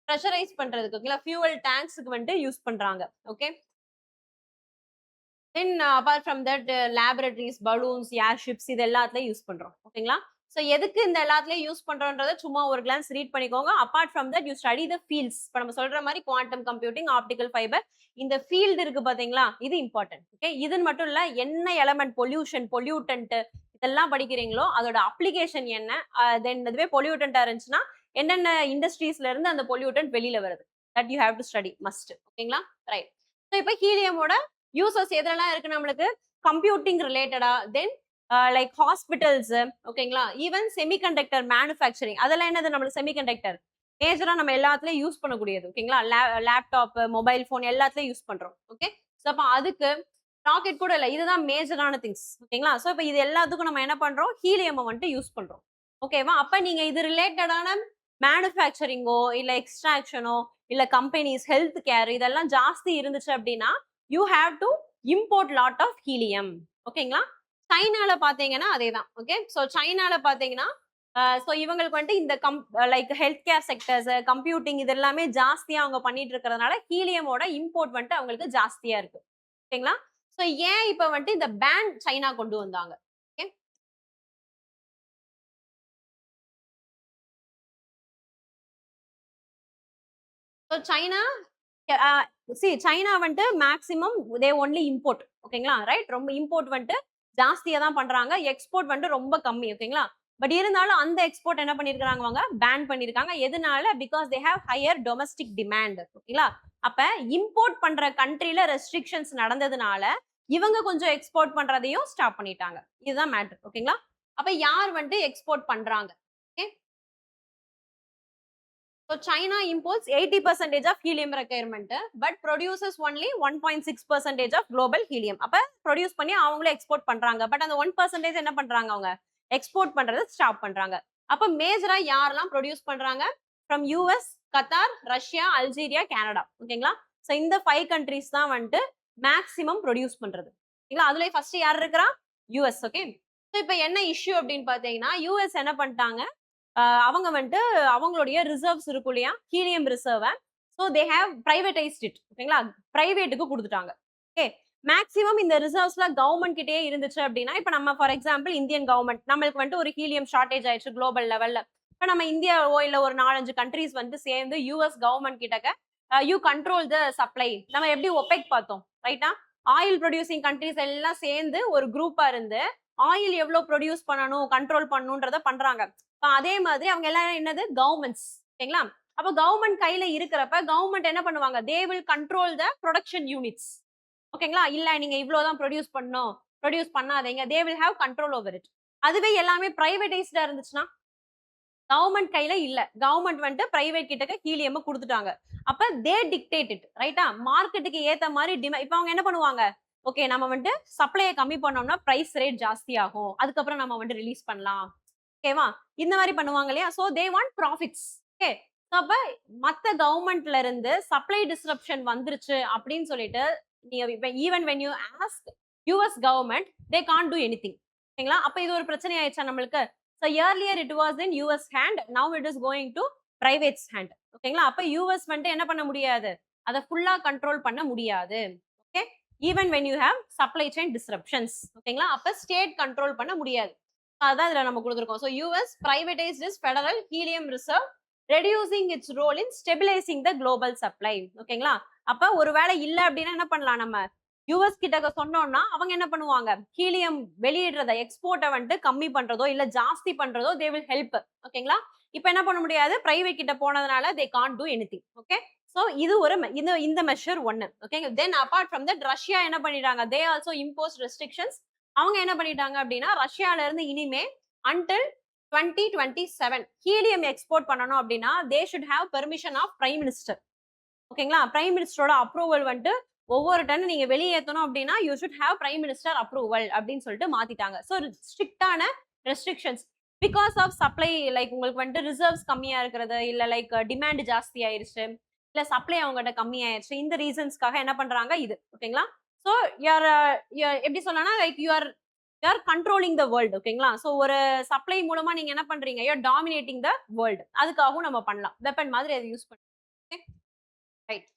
ப்ரெஷரைஸ் பண்றதுக்கு, ஓகேங்களா, ஃபியூவல் டேங்க்ஸுக்கு வந்துட்டு யூஸ் பண்றாங்க. Okay, then apart from that laboratories, balloons, airships இது எல்லாத்துலயும் யூஸ் பண்றோம். ஓகேங்களா? ஸோ எதுக்கு இந்த எல்லாத்துலயும் யூஸ் பண்றோன்றத சும்மா ஒரு கிளான்ஸ் ரீட் பண்ணிக்கோங்க. Abort from that you study the fields. இப்போ நம்ம சொல்ற மாதிரி குவாண்டம் கம்ப்யூட்டிங், ஆப்டிக்கல் ஃபைபர், இந்த ஃபீல்டு இருக்கு பாத்தீங்களா, இது இம்பார்ட்டன்ட். ஓகே, இதுன்னு மட்டும் இல்ல, என்ன எலமெண்ட், பொல்யூஷன், பொல்யூட்டன்ட் இதெல்லாம் படிக்கிறீங்களோ அதோட அப்ளிகேஷன் என்ன, தென் இதுவே பொல்யூட்டன்டா இருந்துச்சுன்னா என்னென்ன இண்டஸ்ட்ரீஸ்ல இருந்து அந்த பொல்யூட்டன்ட் வெளியில வருது, that you have to study must. ஓகேங்களா? ரைட். ஸோ இப்போ ஹீலியமோட யூசஸ் எதெல்லாம் இருக்கு நம்மளுக்கு, கம்ப்யூட்டிங் ரிலேட்டடா, தென் லைக் ஹாஸ்பிட்டல்ஸ், ஓகேங்களா, ஈவன் செமிகண்டக்டர் மேனுஃபேக்சரிங். அதெல்லாம் என்னது, நம்மளுக்கு செமிகண்டக்டர் மேஜரா நம்ம எல்லாத்துலயும் யூஸ் பண்ணக்கூடியது. ஓகேங்களா? லேப்டாப், மொபைல் போன் எல்லாத்துலயும் யூஸ் பண்றோம். ஓகே, ஸோ அப்ப அதுக்கு ராக்கெட் கூட இல்ல, இதுதான் மேஜரான திங்ஸ். ஓகேங்களா? ஸோ இப்போ இது எல்லாத்துக்கும் நம்ம என்ன பண்றோம், ஹீலியம் வந்துட்டு யூஸ் பண்றோம். ஓகேவா? அப்ப நீங்க இது ரிலேட்டடான மேனுஃபேக்சரிங்கோ இல்ல எக்ஸ்ட்ராக்ஷனோ இல்ல கம்பெனிஸ், ஹெல்த் கேர் இதெல்லாம் ஜாஸ்தி இருந்துச்சு அப்படின்னா you have to import lot of helium. ஓகேங்களா? சைனால பாத்தீங்கன்னா அதேதான். ஓகே, ஸோ சைனால பாத்தீங்கன்னா ஸோ இவங்களுக்கு வந்துட்டு இந்த like health care sectors, computing இது எல்லாமே ஜாஸ்தியா அவங்க பண்ணிட்டு இருக்கிறதுனால ஹீலியமோட இம்போர்ட் வந்துட்டு அவங்களுக்கு ஜாஸ்தியா இருக்கு. ஓகேங்களா? ஸோ ஏன் இப்ப வந்துட்டு இந்த பேன் சைனா கொண்டு வந்தாங்க. ஓகே, ஸோ சைனா சைனா வந்துட்டு மேக்ஸிமம் தே ஒன்லி இம்போர்ட். ஓகேங்களா? ரைட், ரொம்ப இம்போர்ட் வந்துட்டு ஜாஸ்தியா தான் பண்றாங்க, எக்ஸ்போர்ட் வந்துட்டு ரொம்ப கம்மி. ஓகேங்களா? பட் இருந்தாலும் அந்த எக்ஸ்போர்ட் என்ன பண்ணிருக்காங்க, அவங்க பேன் பண்ணிருக்காங்க. எதனால? Because they have higher domestic demand. ஓகேங்களா? அப்ப இம்போர்ட் பண்ற கண்ட்ரில ரெஸ்ட்ரிக்ஷன்ஸ் நடந்ததுனால இவங்க கொஞ்சம் எக்ஸ்போர்ட் பண்றதையும் ஸ்டாப் பண்ணிட்டாங்க. இதுதான் மேட்டர். ஓகேங்களா? அப்ப யார் வந்துட்டு எக்ஸ்போர்ட் பண்றாங்க? So China imports 80% of helium requirement, but produces only 1.6% of global helium. அப்ப ப்ரொடியூஸ் பண்ணி அவங்களே எக்ஸ்போர்ட் பண்றாங்க. பட் அந்த 1% என்ன பண்றாங்க, அவங்க எக்ஸ்போர்ட் பண்றதை ஸ்டாப் பண்றாங்க. அப்ப மேஜரா யாரெல்லாம் ப்ரொடியூஸ் பண்றாங்க? From US, Qatar, Russia, Algeria, Canada. ஓகேங்களா? ஸோ இந்த 5 கண்ட்ரிஸ் தான் வந்துட்டு மேக்சிமம் ப்ரொடியூஸ் பண்றது. ஓகேங்களா? அதுல ஃபர்ஸ்ட் யார் இருக்கிறா? யூஎஸ். ஓகே, ஸோ இப்போ என்ன இஷ்யூ அப்படின்னு பாத்தீங்கன்னா, யூஎஸ் என்ன பண்ணிட்டாங்க, அவங்க வந்துட்டு அவங்களுடைய ரிசர்வ்ஸ் இருக்கும் இல்லையா, ஹீலியம் ரிசர்வை, so they have privatised it. ஓகேங்களா? பிரைவேட்டுக்கு கொடுத்துட்டாங்க. ஓகே, மேக்ஸிமம் இந்த ரிசர்வ்ஸ்ல கவர்மெண்ட் கிட்டே இருந்துச்சு அப்படின்னா, இப்போ நம்ம ஃபார் எக்ஸாம்பிள் இந்தியன் கவர்மெண்ட் நம்மளுக்கு வந்துட்டு ஒரு ஹீலியம் ஷார்டேஜ் ஆயிடுச்சு குளோபல் லெவல்ல. இப்போ நம்ம இந்தியாவோ இல்ல ஒரு 4-5 கண்ட்ரீஸ் வந்து சேர்ந்து யூஎஸ் கவர்மெண்ட் கிட்டக்க யூ கண்ட்ரோல் த சப்ளை, நம்ம எப்படி ஒபெக் பார்த்தோம், ரைட்டா? ஆயில் ப்ரொடியூசிங் கண்ட்ரீஸ் எல்லாம் சேர்ந்து ஒரு குரூப்பா இருந்து ஆயில் எவ்வளவு ப்ரொடியூஸ் பண்ணணும், கண்ட்ரோல் பண்ணணும்ன்றத பண்றாங்க. அதே மாதிரி அவங்க எல்லாம் என்னது, கவர்மெண்ட்ஸ். ஓகேங்களா? அப்ப கவர்மெண்ட் கையில இருக்கிறப்ப கவர்மெண்ட் என்ன பண்ணுவாங்க, they will control the production units. ஓகேங்களா? இல்ல நீங்க இவ்வளவுதான் ப்ரொடியூஸ் பண்ணணும், ப்ரொடியூஸ் பண்ணாதீங்க, they will have control over it. அதுவே எல்லாமே பிரைவேடைஸ்டா இருந்துச்சுன்னா, கவர்மெண்ட் கையில இல்ல, கவர்மெண்ட் வந்துட்டு பிரைவேட் கிட்ட ஹீலியம் கொடுத்துட்டாங்க. அப்ப தே டிக்டேட் இட், ரைட்டா? மார்க்கெட்டுக்கு ஏத்த மாதிரி இப்ப அவங்க என்ன பண்ணுவாங்க, ஓகே நம்ம வந்துட்டு சப்ளையை கம்மி பண்ணோம்னா பிரைஸ் ரேட் ஜாஸ்தி ஆகும், அதுக்கப்புறம் நம்ம வந்துட்டு ரிலீஸ் பண்ணலாம். ஓகேவா? இந்த மாதிரி பண்ணுவாங்க இல்லையா? So they want profits. Okay, அப்ப மத்த கவர்மெண்ட்ல இருந்து சப்ளை டிஸ்ரப்ஷன் வந்துருச்சு அப்படின்னு சொல்லிட்டு even when you ask US government, they can't two anything. ஓகேங்களா? அப்ப இது ஒரு பிரச்சனை ஆயிடுச்சா நம்மளுக்கு? So earlier it was in US hand, now it is going to private's hand. ஓகேங்களா? அப்ப யூஎஸ் வந்துட்டு என்ன பண்ண முடியாது, அதை ஃபுல்லா கண்ட்ரோல் பண்ண முடியாது. Okay, even when you have supply chain disruptions. ஓகேங்களா? அப்ப ஸ்டேட் கண்ட்ரோல் பண்ண முடியாது. அதான் இதுல நம்ம கொடுத்துருக்கோம். So US privatized its federal helium reserve, reducing its role in stabilizing the global supply. ஓகேங்களா? அப்ப ஒருவேளை இல்ல அப்படின்னா என்ன பண்ணலாம், நம்ம யூஎஸ் கிட்ட சொன்னோம்னா அவங்க என்ன பண்ணுவாங்க, ஹீலியம் வெளியிடுறத எக்ஸ்போர்ட்டை வந்துட்டு கம்மி பண்றதோ இல்ல ஜாஸ்தி பண்றதோ தே வில் ஹெல்ப். ஓகேங்களா? இப்ப என்ன பண்ண முடியாது, பிரைவேட் கிட்ட போனதுனால they can't two anything. Okay, so இது ஒரு இந்த மெஷர் ஒன்னு. Okay, then apart from that Russia என்ன பண்ணிட்டாங்க, தே ஆல்சோ இம்போஸ் ரெஸ்ட்ரிக்ஷன்ஸ். அவங்க என்ன பண்ணிட்டாங்க அப்படின்னா, ரஷ்யால இருந்து இனிமே அன்டில் 2027 ஹீலியம் எக்ஸ்போர்ட் பண்ணணும் அப்படின்னா they should have permission of prime minister. ஓகேங்களா? பிரைம் மினிஸ்டரோட அப்ரூவல் வந்துட்டு ஒவ்வொரு டன் நீங்க வெளியேற்றணும் அப்படின்னா you should have prime minister approval அப்படின்னு சொல்லிட்டு மாத்திட்டாங்க. ஸோ ஸ்ட்ரிக்டான restrictions. Because of supply like உங்களுக்கு வந்துட்டு ரிசர்வ்ஸ் கம்மியா இருக்கிறது, இல்ல லைக் டிமாண்ட் ஜாஸ்தி ஆயிருச்சு, இல்ல சப்ளை அவங்ககிட்ட கம்மி ஆயிருச்சு, இந்த ரீசன்ஸ்க்காக என்ன பண்றாங்க இது. ஓகேங்களா? ஸோ யூஆர் எப்படி சொல்லலாம், like you're controlling the world. ஓகேங்களா? ஸோ ஒரு சப்ளை மூலமா நீங்க என்ன பண்றீங்க, யூஆர் டாமினேட்டிங் த வேர்ல்டு. அதுக்காகவும் நம்ம பண்ணலாம், வெப்பன் மாதிரி அதை யூஸ் பண்ணி. Right.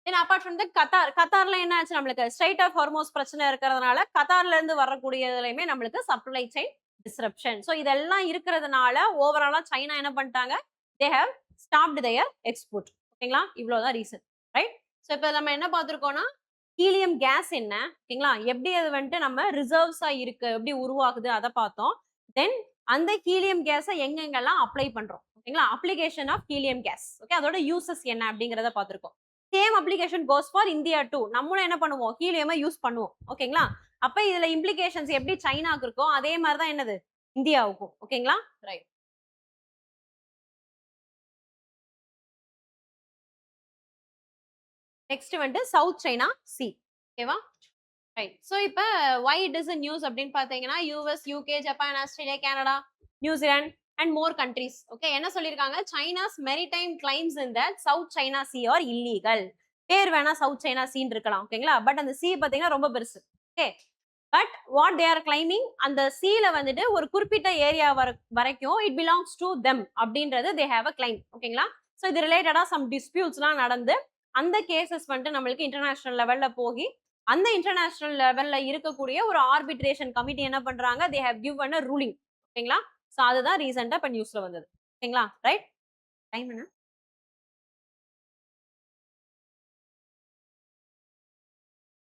Then apart from the கத்தார்ல என்ன ஆச்சு, நம்மளுக்கு ஸ்ட்ரைட் ஆஃப் ஹார்மோஸ் பிரச்சனை இருக்கிறதுனால கத்தார்ல இருந்து வரக்கூடியதுலயுமே நம்மளுக்கு சப்ளை செயின் டிஸ்ரப்ஷன். ஸோ இதெல்லாம் இருக்கிறதுனால ஓவராலா சைனா என்ன பண்ணிட்டாங்க, they have stopped their export. ஓகேங்களா? இவ்வளவுதான் ரீசன். ரைட். ஸோ இப்போ நம்ம என்ன பார்த்திருக்கோம்னா, ஹீலியம் கேஸ் என்ன, ஓகேங்களா, எப்படி அது வந்துட்டு நம்ம ரிசர்வ்ஸா இருக்கு, எப்படி உருவாகுது அதை பார்த்தோம். தென் அந்த ஹீலியம் கேஸை எங்கெங்கெல்லாம் அப்ளை பண்றோம், ஓகேங்களா, application of helium gas. Okay, அதோட யூசஸ் என்ன அப்படிங்கறத பார்த்திருக்கோம். Same application goes for India too. நம்மளும் என்ன பண்ணுவோம், ஹீலியமா யூஸ் பண்ணுவோம். ஓகேங்களா? அப்ப இதுல இம்ப்ளிகேஷன்ஸ் எப்படி சைனாக்கு இருக்கோ அதே மாதிரி தான் என்னது இந்தியாவுக்கும். ஓகேங்களா? ரைட். நெக்ஸ்ட் வந்துட்டு சவுத் சைனா சி. ஓகேவா? ரைட். ஸோ இப்போ வை இட் இஸ் நியூஸ் அப்படின்னு பார்த்தீங்கன்னா, US, UK, Japan, Australia, Canada, New Zealand and more countries. Okay, என்ன சொல்லியிருக்காங்க, China's maritime claims in the South China Sea are illegal. பேர் வேணா south China scene இருக்கலாம். ஓகேங்களா? பட் அந்த சி பார்த்தீங்கன்னா ரொம்ப பெருசு. Okay, but what they are claiming, அந்த சீல வந்துட்டு ஒரு குறிப்பிட்ட ஏரியா வரைக்கும் இட் பிலாங்ஸ் டு தெம் அப்படின்றது தே ஹேவ் அ கிளைம். ஓகேங்களா? ஸோ இது ரிலேட்டடா சம் டிஸ்பியூட்ஸ்லாம் நடந்து அந்த கேசஸ் வந்துட்டு நம்மளுக்கு இன்டர்நேஷனல் லெவல்ல போகி அந்த இன்டர்நேஷனல் லெவல்ல இருக்கக்கூடிய ஒரு ஆர்பிட்ரேஷன் கமிட்டி என்ன பண்றாங்க, தே ஹேவ் கிவன் அ ரூலிங். ஓகேங்களா? ஸோ அதுதான் ரீசெண்டா இப்ப நியூஸ்ல வந்தது. ஓகேங்களா? ரைட். டைம் என்ன?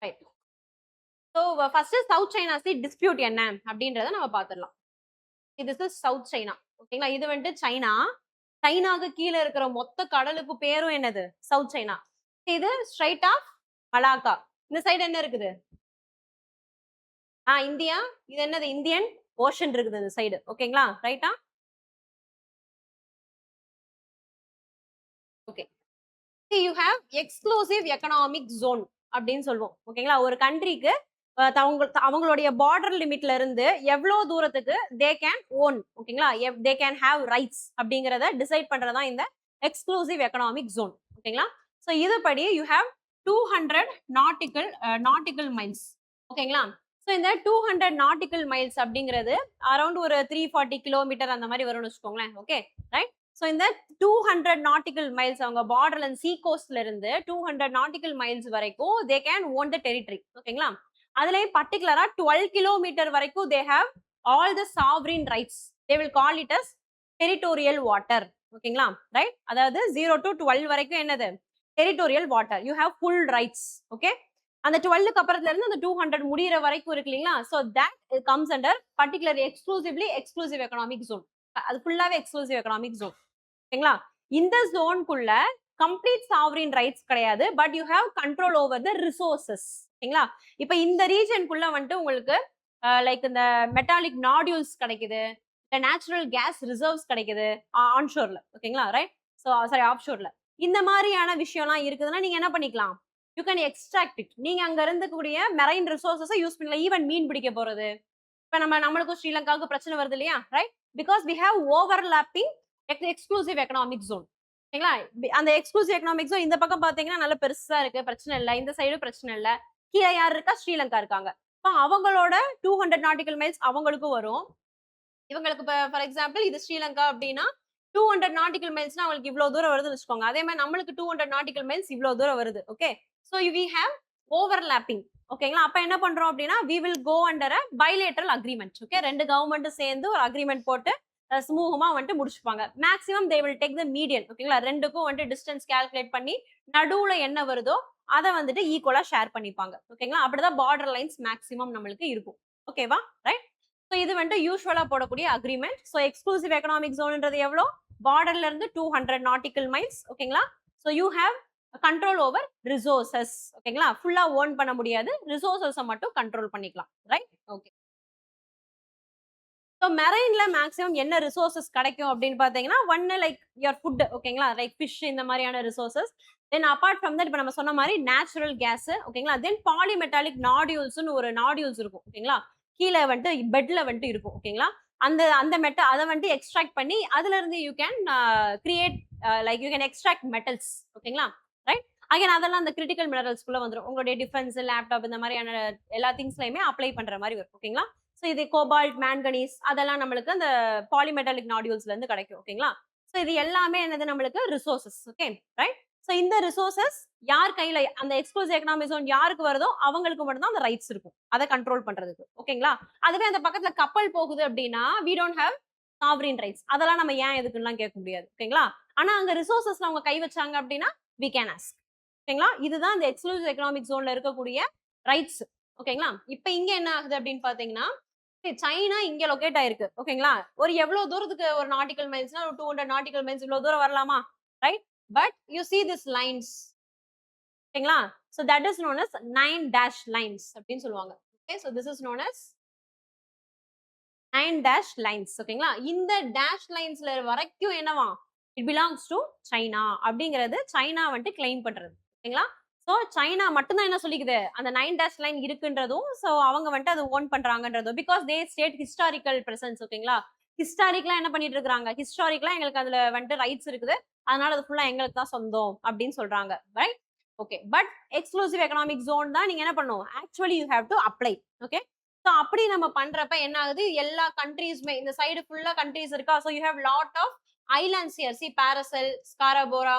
Right. So first south China C dispute என்ன அப்படின்றத நம்ம பார்த்துடலாம். இது சவுத் சைனா. ஓகேங்களா? இது வந்துட்டு சைனா. சைனாக்கு கீழே இருக்கிற மொத்த கடலுக்கு பேரும் என்னது, சவுத் சைனா. இது ஸ்ட்ரைட் ஆஃப் மலாக்கா. இந்த சைடு என்ன இருக்குது, இந்தியா. இது என்னது, இந்தியன் ஓஷன் இருக்குது இந்த சைடு. ஓகேங்களா? ரைட்டா? Okay. You have exclusive economic zone அப்படின்னு சொல்லுவோம். ஓகேங்களா? ஒரு கண்ட்ரிக்கு அவங்களுடைய பார்டர் லிமிட்ல இருந்து எவ்வளவு தூரத்துக்கு தே கேன் ஓன், ஓகேங்களா, தே கேன் ஹேவ் ரைட்ஸ் அப்படிங்கறத டிசைட் பண்றதா இந்த எக்ஸ்க்ளூசிவ் எக்கனாமிக் ஜோன். ஓகேங்களா? ஸோ இதுபடி யூ ஹேவ் 200 நாட்டிக்கல் மைல்ஸ். ஓகேங்களா? ஸோ இந்த 200 நாட்டிக்கல் மைல்ஸ் அப்படிங்கிறது அரௌண்ட் ஒரு 340 கிலோமீட்டர் அந்த மாதிரி வரும்னு வச்சுக்கோங்களேன். Okay, right. ஸோ இந்த 200 நாட்டிக்கல் மைல்ஸ் அவங்க பார்டர்ல இருந்து சீ கோஸ்ட்ல இருந்து 200 நாட்டிக்கல் மைல்ஸ் வரைக்கும் they can own the territory. ஓகேங்களா? அதுலயும் பர்டிகுலரா 12 கிலோமீட்டர் வரைக்கும் they have all the sovereign rights. They will call it as territorial water. ஓகேங்களா? ரைட். அதாவது 0 to 12 வரைக்கும் என்னது, territorial water. You have full rights. Okay, அந்த 12க்கு அப்புறத்துல இருந்து அந்த 200 முடிகிற வரைக்கும் இருக்கு இல்லைங்களா? So that comes under particular exclusive economic zone. அது ஃபுல்லாவே எக்ஸ்க்ளூசிவ் எக்கனாமிக் ஜோன். ஓகேங்களா? இந்த ஜோனுக்குள்ள கம்ப்ளீட் சாவரின் ரைட்ஸ் கிடையாது, but you have control over the resources. ஓகேங்களா? இப்ப இந்த ரீஜனுக்குள்ள வந்துட்டு உங்களுக்கு லைக் இந்த மெட்டாலிக் நாடியூல்ஸ் கிடைக்குது, இந்த நேச்சுரல் கேஸ் ரிசர்வ்ஸ் கிடைக்குது ஆன்ஷோர்ல. ஓகேங்களா? ரைட். ஸோ சாரி, ஆஃப்ஷோர்ல. இந்த மாதிரியான விஷயம்லாம் இருக்குதுன்னா நீங்க என்ன பண்ணிக்கலாம், யூ கேன் எக்ஸ்ட்ராக்ட் இட். நீங்க அங்க இருந்தக்கூடிய மெரைன் ரிசோர்சஸை யூஸ் பண்ணலாம். ஈவன் மீன் பிடிக்க போறது. இப்ப நம்மளுக்கும் ஸ்ரீலங்காவுக்கு பிரச்சனை வருது இல்லையா? Right. Because we have overlapping exclusive economic zone. ஓகேங்களா? அந்த எக்ஸ்க்ளூசிவ் எக்கனாமிக் ஜோன் இந்த பக்கம் பாத்தீங்கன்னா நல்ல பெருசா இருக்கு, பிரச்சனை இல்லை. இந்த சைடு பிரச்சனை இல்லை. கீழே யார் இருக்கா, ஸ்ரீலங்கா இருக்காங்க. இப்போ அவங்களோட 200 நாட்டிக்கல் மைல்ஸ் அவங்களுக்கும் வரும். இவங்களுக்கு இப்போ ஃபார் எக்ஸாம்பிள் இது ஸ்ரீலங்கா அப்படின்னா 200 நாட்டிக்கல் மைல்ஸ்னா அவங்களுக்கு இவ்வளவு தூரம் வருதுன்னு வச்சுக்கோங்க. அதே மாதிரி நம்மளுக்கு 200 நாட்டிக்கல் மைல்ஸ் இவ்வளவு தூரம் வருது. Okay, so we have overlapping. ஓகேங்களா? அப்ப என்ன பண்றோம் அப்படின்னா we will go under a bilateral agreement. Okay, ரெண்டு கவர்மெண்ட் சேர்ந்து ஒரு அக்ரிமெண்ட் போட்டு சுமூகமா வந்துட்டு முடிச்சுப்பாங்க. Maximum they will take the median. ஓகேங்களா? ரெண்டுக்கும் வந்துட்டு டிஸ்டன்ஸ் கால்குலேட் பண்ணி நடுவுல என்ன வருதோ அதை வந்துட்டு ஈக்குவலா ஷேர் பண்ணிப்பாங்க. ஓகேங்களா? அப்படிதான் பார்டர் லைன்ஸ் மேக்ஸிமம் நம்மளுக்கு இருக்கும். ஓகேவா? ரைட். ஸோ இது வந்துட்டு யூஸ்வலா போடக்கூடிய அக்ரிமெண்ட். ஸோ எக்ஸ்க்ளூசிவ் எக்கனாமிக் ஜோன்ன்றது எவ்வளோ, பார்டர்ல இருந்து 200 நாட்டிக்கல் மைல்ஸ். ஓகேங்களா? So you have control over resources. ஓகேங்களா? ஃபுல்லா ஓன் பண்ண முடியாது, ரிசோர்சஸை மட்டும் கண்ட்ரோல் பண்ணிக்கலாம். ரைட். ஓகே. ஸோ மெரைன்ல மேக்ஸிமம் என்ன ரிசோர்சஸ் கிடைக்கும் அப்படின்னு பார்த்தீங்கன்னா, ஒன்னு லைக் யுவர் ஃபுட். ஓகேங்களா? லைக் ஃபிஷ், இந்த மாதிரியான resources. Then apart from that இப்போ நம்ம சொன்ன மாதிரி நேச்சுரல் கேஸ். ஓகேங்களா? தென் பாலிமெட்டாலிக் நாடியூல்ஸ்னு ஒரு நாடியூல்ஸ் இருக்கும். ஓகேங்களா? கீழே வந்துட்டு பெட்ல வந்துட்டு இருக்கும். ஓகேங்களா? அந்த அந்த மெட்டல் அதை வந்துட்டு எக்ஸ்ட்ராக்ட் பண்ணி அதுல இருந்து you can create like you can extract metals. ஓகேங்களா, ரைட். அகைன் அதெல்லாம் அந்த கிரிட்டிக்கல் மினரல்ஸ்குள்ள வந்துடும். உங்களுடைய டிஃபென்ஸ், லேப்டாப் இந்த மாதிரியான எல்லா திங்ஸ்லயுமே அப்ளை பண்ற மாதிரி வரும். ஓகேங்களா, ஸோ இது கோபால்ட், மேங்கனீஸ் அதெல்லாம் நம்மளுக்கு அந்த பாலிமெட்டாலிக் நாடியூல்ஸ்ல இருந்து கிடைக்கும். ஓகேங்களா, ஸோ இது எல்லாமே என்னது நம்மளுக்கு ரிசோர்சஸ். Okay, right. ஸோ இந்த ரிசோர்சஸ் யார் கையில அந்த எக்ஸ்க்ளூசிவ் எக்கனாமிக் ஜோன் யாருக்கு வருதோ அவங்களுக்கு மட்டும்தான் அந்த ரைட்ஸ் இருக்கும் அதை கண்ட்ரோல் பண்றதுக்கு. ஓகேங்களா, அதுவே அந்த பக்கத்துல கப்பல் போகுது அப்படின்னா we don't have sovereign rights. அதெல்லாம் நம்ம ஏன் எதுக்குலாம் கேட்க முடியாது. ஓகேங்களா, ஆனா அங்க ரிசோர்சஸ்ல அவங்க கை வச்சாங்க அப்படின்னா we can ask. ஓகேங்களா, இதுதான் இந்த எக்ஸ்க்ளூசிவ் எக்கனாமிக் ஜோன்ல இருக்கக்கூடிய ரைட்ஸ். ஓகேங்களா, இப்போ இங்க என்ன ஆகுது அப்படின்னு பாத்தீங்கன்னா, சைனா இங்க லொகேட் ஆயிருக்கு. ஓகேங்களா, ஒரு எவ்வளவு தூரத்துக்கு ஒரு நாட்டிக்கல் மைல்ஸ்னா ஒரு 200 நாட்டிக்கல் மைல்ஸ் இவ்வளவு தூரம் வரலாமா, right. But you see this lines. ஓகேங்களா, so that is known as 9 dash lines அப்படின்னு சொல்லுவாங்க. okay, so this is known as 9 dash lines. ஓகேங்களா, இந்த dash linesல வரைக்கும் என்னவா, it belongs to China அப்படிங்கிறது சைனா வந்துட்டு கிளைம் பண்றது. ஓகேங்களா, சோ சைனா மட்டும் தான் என்ன சொல்லிக்குது, அந்த 9 dash லைன் இருக்குன்றதும், சோ அவங்க வந்துட்டு அதை ஓன் பண்றாங்கன்றதும், because they state historical presence. ஓகேங்களா, ஹிஸ்டாரிக்கலா என்ன பண்ணிட்டு இருக்காங்க, ஹிஸ்டாரிக்கலா எங்களுக்கு அதுல வந்துட்டு ரைட்ஸ் இருக்குது, அதனால அது ஃபுல்லா எங்களுக்கு தான் சொந்தம் அப்படின்னு சொல்றாங்க, right. Okay, but exclusive economic zone தான் நீங்க என்ன பண்ணணும், actually you have to apply. Okay, so அப்படி நம்ம பண்றப்ப என்ன ஆகுது, எல்லா கண்ட்ரீஸ்மே இந்த சைடு ஃபுல்லா கண்ட்ரீஸ் இருக்கா, so you have lot of islands here. See Paracel, Scarborough,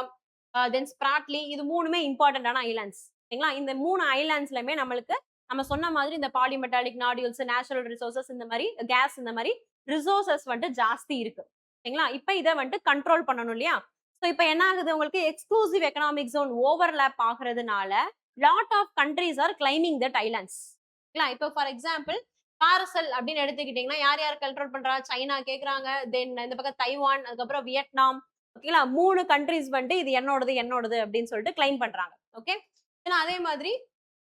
then Spratly, இது மூணுமே இம்பார்ட்டன்டான ஐலாண்ட்ஸ். ஓகேங்களா, இந்த 3 ஐலாண்ட்ஸ்லயுமே நம்மளுக்கு நம்ம சொன்ன மாதிரி இந்த பாலிமெட்டாலிக் நாடியூல்ஸ், நேச்சுரல் ரிசோர்சஸ், இந்த மாதிரி கேஸ், இந்த மாதிரி ரிசோர்சஸ் வந்துட்டு ஜாஸ்தி இருக்கு. ஓகேங்களா, இப்போ இதை வந்துட்டு கண்ட்ரோல் பண்ணணும் இல்லையா. ஸோ இப்போ என்ன ஆகுது, உங்களுக்கு எக்ஸ்க்ளூசிவ் எக்கனாமிக் ஜோன் ஓவர்லேப் ஆகுறதுனால lot of countries are claiming that islands. இப்போ ஃபார் எக்ஸாம்பிள் பாரசல் அப்படின்னு எடுத்துக்கிட்டீங்கன்னா யார் யார் கண்ட்ரோல் பண்றா, சைனா கேக்குறாங்க, தென் இந்த பக்கம் தைவான், அதுக்கப்புறம் வியட்நாம். ஓகேங்களா, 3 கண்ட்ரீஸ் வந்துட்டு இது என்னோடது என்னோடது அப்படின்னு சொல்லிட்டு கிளைம் பண்றாங்க. ஓகே, அதே மாதிரி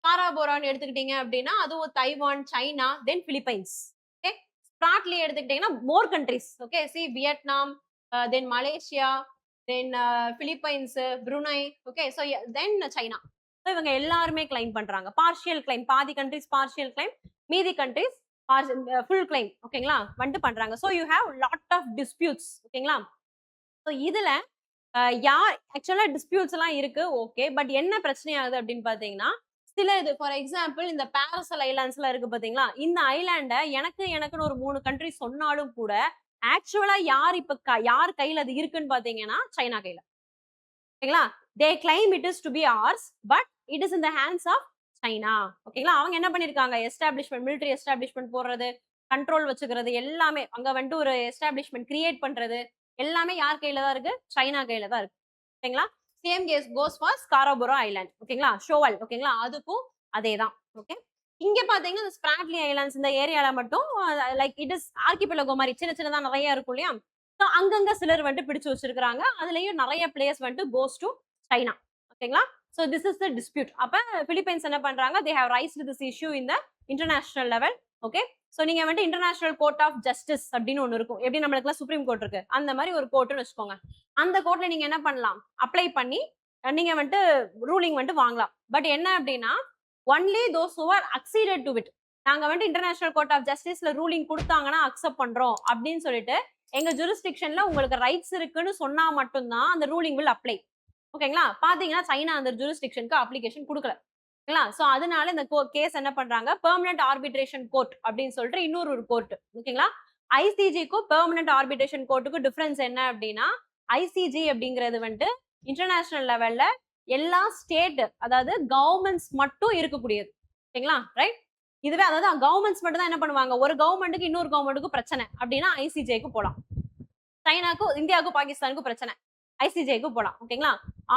காராபோரான்னு எடுத்துக்கிட்டீங்க அப்படின்னா அதுவும் Taiwan, China, then Philippines. Okay, Spratly எடுத்துக்கிட்டீங்கன்னா more countries. Okay, see Vietnam, then Malaysia, then Philippines, Brunei. Okay, so then China. So இவங்க எல்லாருமே கிளைம் பண்றாங்க. பார்ஷியல் கிளைம், பாதி கண்ட்ரிஸ் பார்ஷியல் கிளைம், மீதி கண்ட்ரிஸ் ஃபுல் கிளைம். ஓகேங்களா, வந்துட்டு பண்றாங்க. So you have lot of disputes. ஓகேங்களா, ஸோ இதுல யார் ஆக்சுவலா டிஸ்பியூட்ஸ் எல்லாம் இருக்கு. ஓகே, பட் என்ன பிரச்சனை ஆகுது அப்படின்னு பாத்தீங்கன்னா, சில இது ஃபார் எக்ஸாம்பிள் இந்த பாரசல் ஐலாண்ட்ஸ்ல இருக்கு பாத்தீங்களா, இந்த ஐலாண்ட எனக்குன்னு ஒரு 3 கண்ட்ரி சொன்னாலும் கூட ஆக்சுவலா யார் இப்ப யார் கையில அது இருக்குன்னு பாத்தீங்கன்னா சைனா கையில. ஓகேங்களா, they claim it is to be ours, but it is in the hands of China. ஓகேங்களா, அவங்க என்ன பண்ணிருக்காங்க, எஸ்டாப்ளிஷ்மெண்ட், மிலிட்டரி எஸ்டாப்ளிஷ்மெண்ட் போடுறது, கண்ட்ரோல் வச்சுக்கிறது, எல்லாமே அங்க வந்துட்டு ஒரு எஸ்டாப்ளிஷ்மெண்ட் கிரியேட் பண்றது எல்லாமே யார் கையில தான் இருக்கு, சைனா கையில தான் இருக்கு. ஓகேங்களா, same case goes for Scarborough island. ஓகேங்களா, ஷோவல். ஓகேங்களா, அதுக்கும் அதே தான். ஓகே, இங்க பாத்தீங்கன்னா இந்த ஸ்ப்ராட்லி ஐலாண்ட்ஸ் இந்த ஏரியால மட்டும் லைக் இட் இஸ் ஆர்கிபெலகோ மாதிரி சின்ன சின்னதா நிறைய இருக்கும் இல்லையா. ஸோ அங்கங்க சிலர் வந்துட்டு பிடிச்சு வச்சிருக்காங்க, அதுலயும் நிறைய பிளேஸ் வந்துட்டு கோஸ் டு சைனா. ஓகேங்களா, so this is the dispute. அப்ப பிலிப்பைன்ஸ் என்ன பண்றாங்க, they have raised this issue in the international level. Okay, so நீங்க வந்துட்டு இன்டர்நேஷனல் கோர்ட் ஆஃப் ஜஸ்டிஸ் அப்படின்னு ஒன்று இருக்கும். எப்படி நம்மளுக்குலாம் சுப்ரீம் கோர்ட் இருக்கு, அந்த மாதிரி ஒரு கோர்ட்னு வச்சுக்கோங்க. அந்த கோர்ட்ல நீங்க என்ன பண்ணலாம், அப்ளை பண்ணி நீங்க வந்துட்டு ரூலிங் வந்துட்டு வாங்கலாம். பட் என்ன அப்படின்னா only those who are acceded to it, நாங்க வந்துட்டு இன்டர்நேஷனல் கோர்ட் ஆஃப் ஜஸ்டிஸ்ல ரூலிங் கொடுத்தாங்கன்னா அக்செப்ட் பண்றோம் அப்படின்னு சொல்லிட்டு எங்க ஜூரிஸ்டிக்ஷன்ல உங்களுக்கு ரைட்ஸ் இருக்குன்னு சொன்னா மட்டும்தான் அந்த ரூலிங் வில் அப்ளை. ஓகேங்களா, பாத்தீங்கன்னா சைனா அந்த ஜூரிஸ்டிக்ஷனுக்கு அப்ளிகேஷன் கொடுக்கல. ஓகேங்களா, சோ அதனால இந்த கேஸ் என்ன பண்றாங்க, பெர்மனன்ட் ஆர்பிட்ரேஷன் கோர்ட் அப்படின்னு சொல்லிட்டு இன்னொரு ஒரு கோர்ட். ஓகேங்களா, ஐசிஜிக்கும் பெர்மனன்ட் ஆர்பிட்ரேஷன் கோர்ட்டுக்கும் டிஃபரன்ஸ் என்ன அப்படின்னா, ஐசிஜி அப்படிங்கிறது வந்துட்டு இன்டர்நேஷனல் லெவல்ல எல்லா ஸ்டேட் அதாவது கவர்மெண்ட்ஸ் மட்டும் இருக்கக்கூடியது. ஓகேங்களா, ரைட். இதுவே அதாவது கவர்மெண்ட்ஸ் மட்டும் தான் என்ன பண்ணுவாங்க, ஒரு கவர்மெண்ட்டுக்கு இன்னொரு கவர்மெண்ட்டுக்கும் பிரச்சனை அப்படின்னா ஐசிஜேக்கு போலாம். சைனாக்கும் இந்தியாவுக்கும் பாகிஸ்தானுக்கும் பிரச்சனை, ஐசிஜேக்கு போலாம். ஓகேங்களா,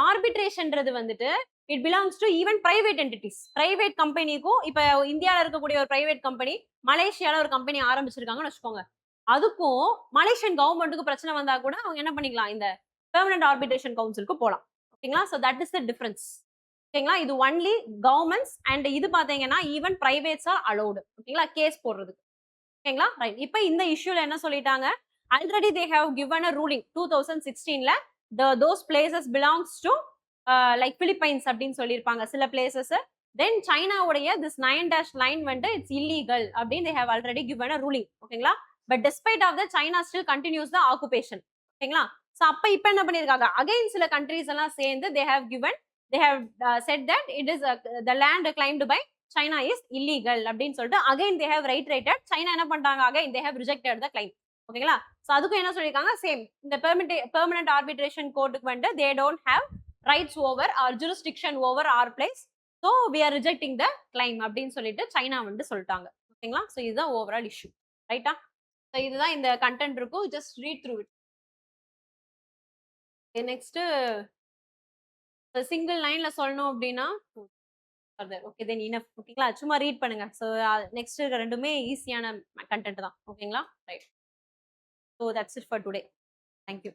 ஆர்பிட்ரேஷன்ன்றது வந்துட்டு it belongs to even private entities. Private கம்பெனிக்கும் இப்ப இந்தியாவில் இருக்கக்கூடிய ஒரு பிரைவேட் கம்பெனி மலேசியால ஒரு கம்பெனி ஆரம்பிச்சிருக்காங்கன்னு வச்சுக்கோங்க, அதுக்கும் மலேசியன் கவர்மெண்ட்டுக்கு பிரச்சனை வந்தா கூட அவங்க என்ன பண்ணிக்கலாம், இந்த பெர்மனன்ட் ஆர்பிட்ரேஷன் கவுன்சிலுக்கு போலாம். ஓகேங்களா, so that is the difference. ஓகேங்களா, இது ஒன்லி கவர்மெண்ட்ஸ் அண்ட் இது பாத்தீங்கன்னா ஈவன் பிரைவேட்ஸ் ஆர் அலௌடு. ஓகேங்களா, கேஸ் போடுறதுக்கு. ஓகேங்களா, ரைட். இப்போ இந்த இஷ்யூல என்ன சொல்லிட்டாங்க, already they have given a ruling 2016ல those places belongs to like Philippines அப்படின்னு சொல்லியிருப்பாங்க சில பிளேசஸ். தென் சைனாவுடைய this 9 dash line வந்து இட்ஸ் இல்லீகல் அப்படின்னு they have already given a ruling. ஓகேங்களா, but despite of the China still continuous the occupation. ஓகேங்களா? ஸோ அப்ப இப்ப என்ன பண்ணிருக்காங்க, அகைன் சில கண்ட்ரீஸ் எல்லாம் சேர்ந்து they have said that it is the land claimed by China is illegal அப்படின்னு சொல்லிட்டு again they have reiterated. China என்ன பண்றாங்க, again they have rejected the claim. ஓகேங்களா? ஸோ அதுக்கும் என்ன சொல்லியிருக்காங்க, சேம் இந்த பெர்மனன்ட் ஆர்பிட்ரேஷன் கோர்ட்டுக்கு வந்து they don't have rights over or jurisdiction over our place, so we are rejecting the claim அப்படின்னு சொல்லிட்டு சைனா வந்து சொல்லிட்டாங்க. ஓகேங்களா? ஸோ இதுதான் ஓவரால் இஷ்யூ. ரைட்டா? ஸோ இதுதான் இந்த கண்டென்ட் இருக்கும். Just read through it. Next single லைன்ல சொல்லணும் அப்படின்னா ஓகே தென் இனஃப். ஓகேங்களா? சும்மா ரீட் பண்ணுங்க. ஸோ நெக்ஸ்ட் ரெண்டுமே ஈஸியான கண்டென்ட் தான். ஓகேங்களா? Right. So that's it for today. Thank you.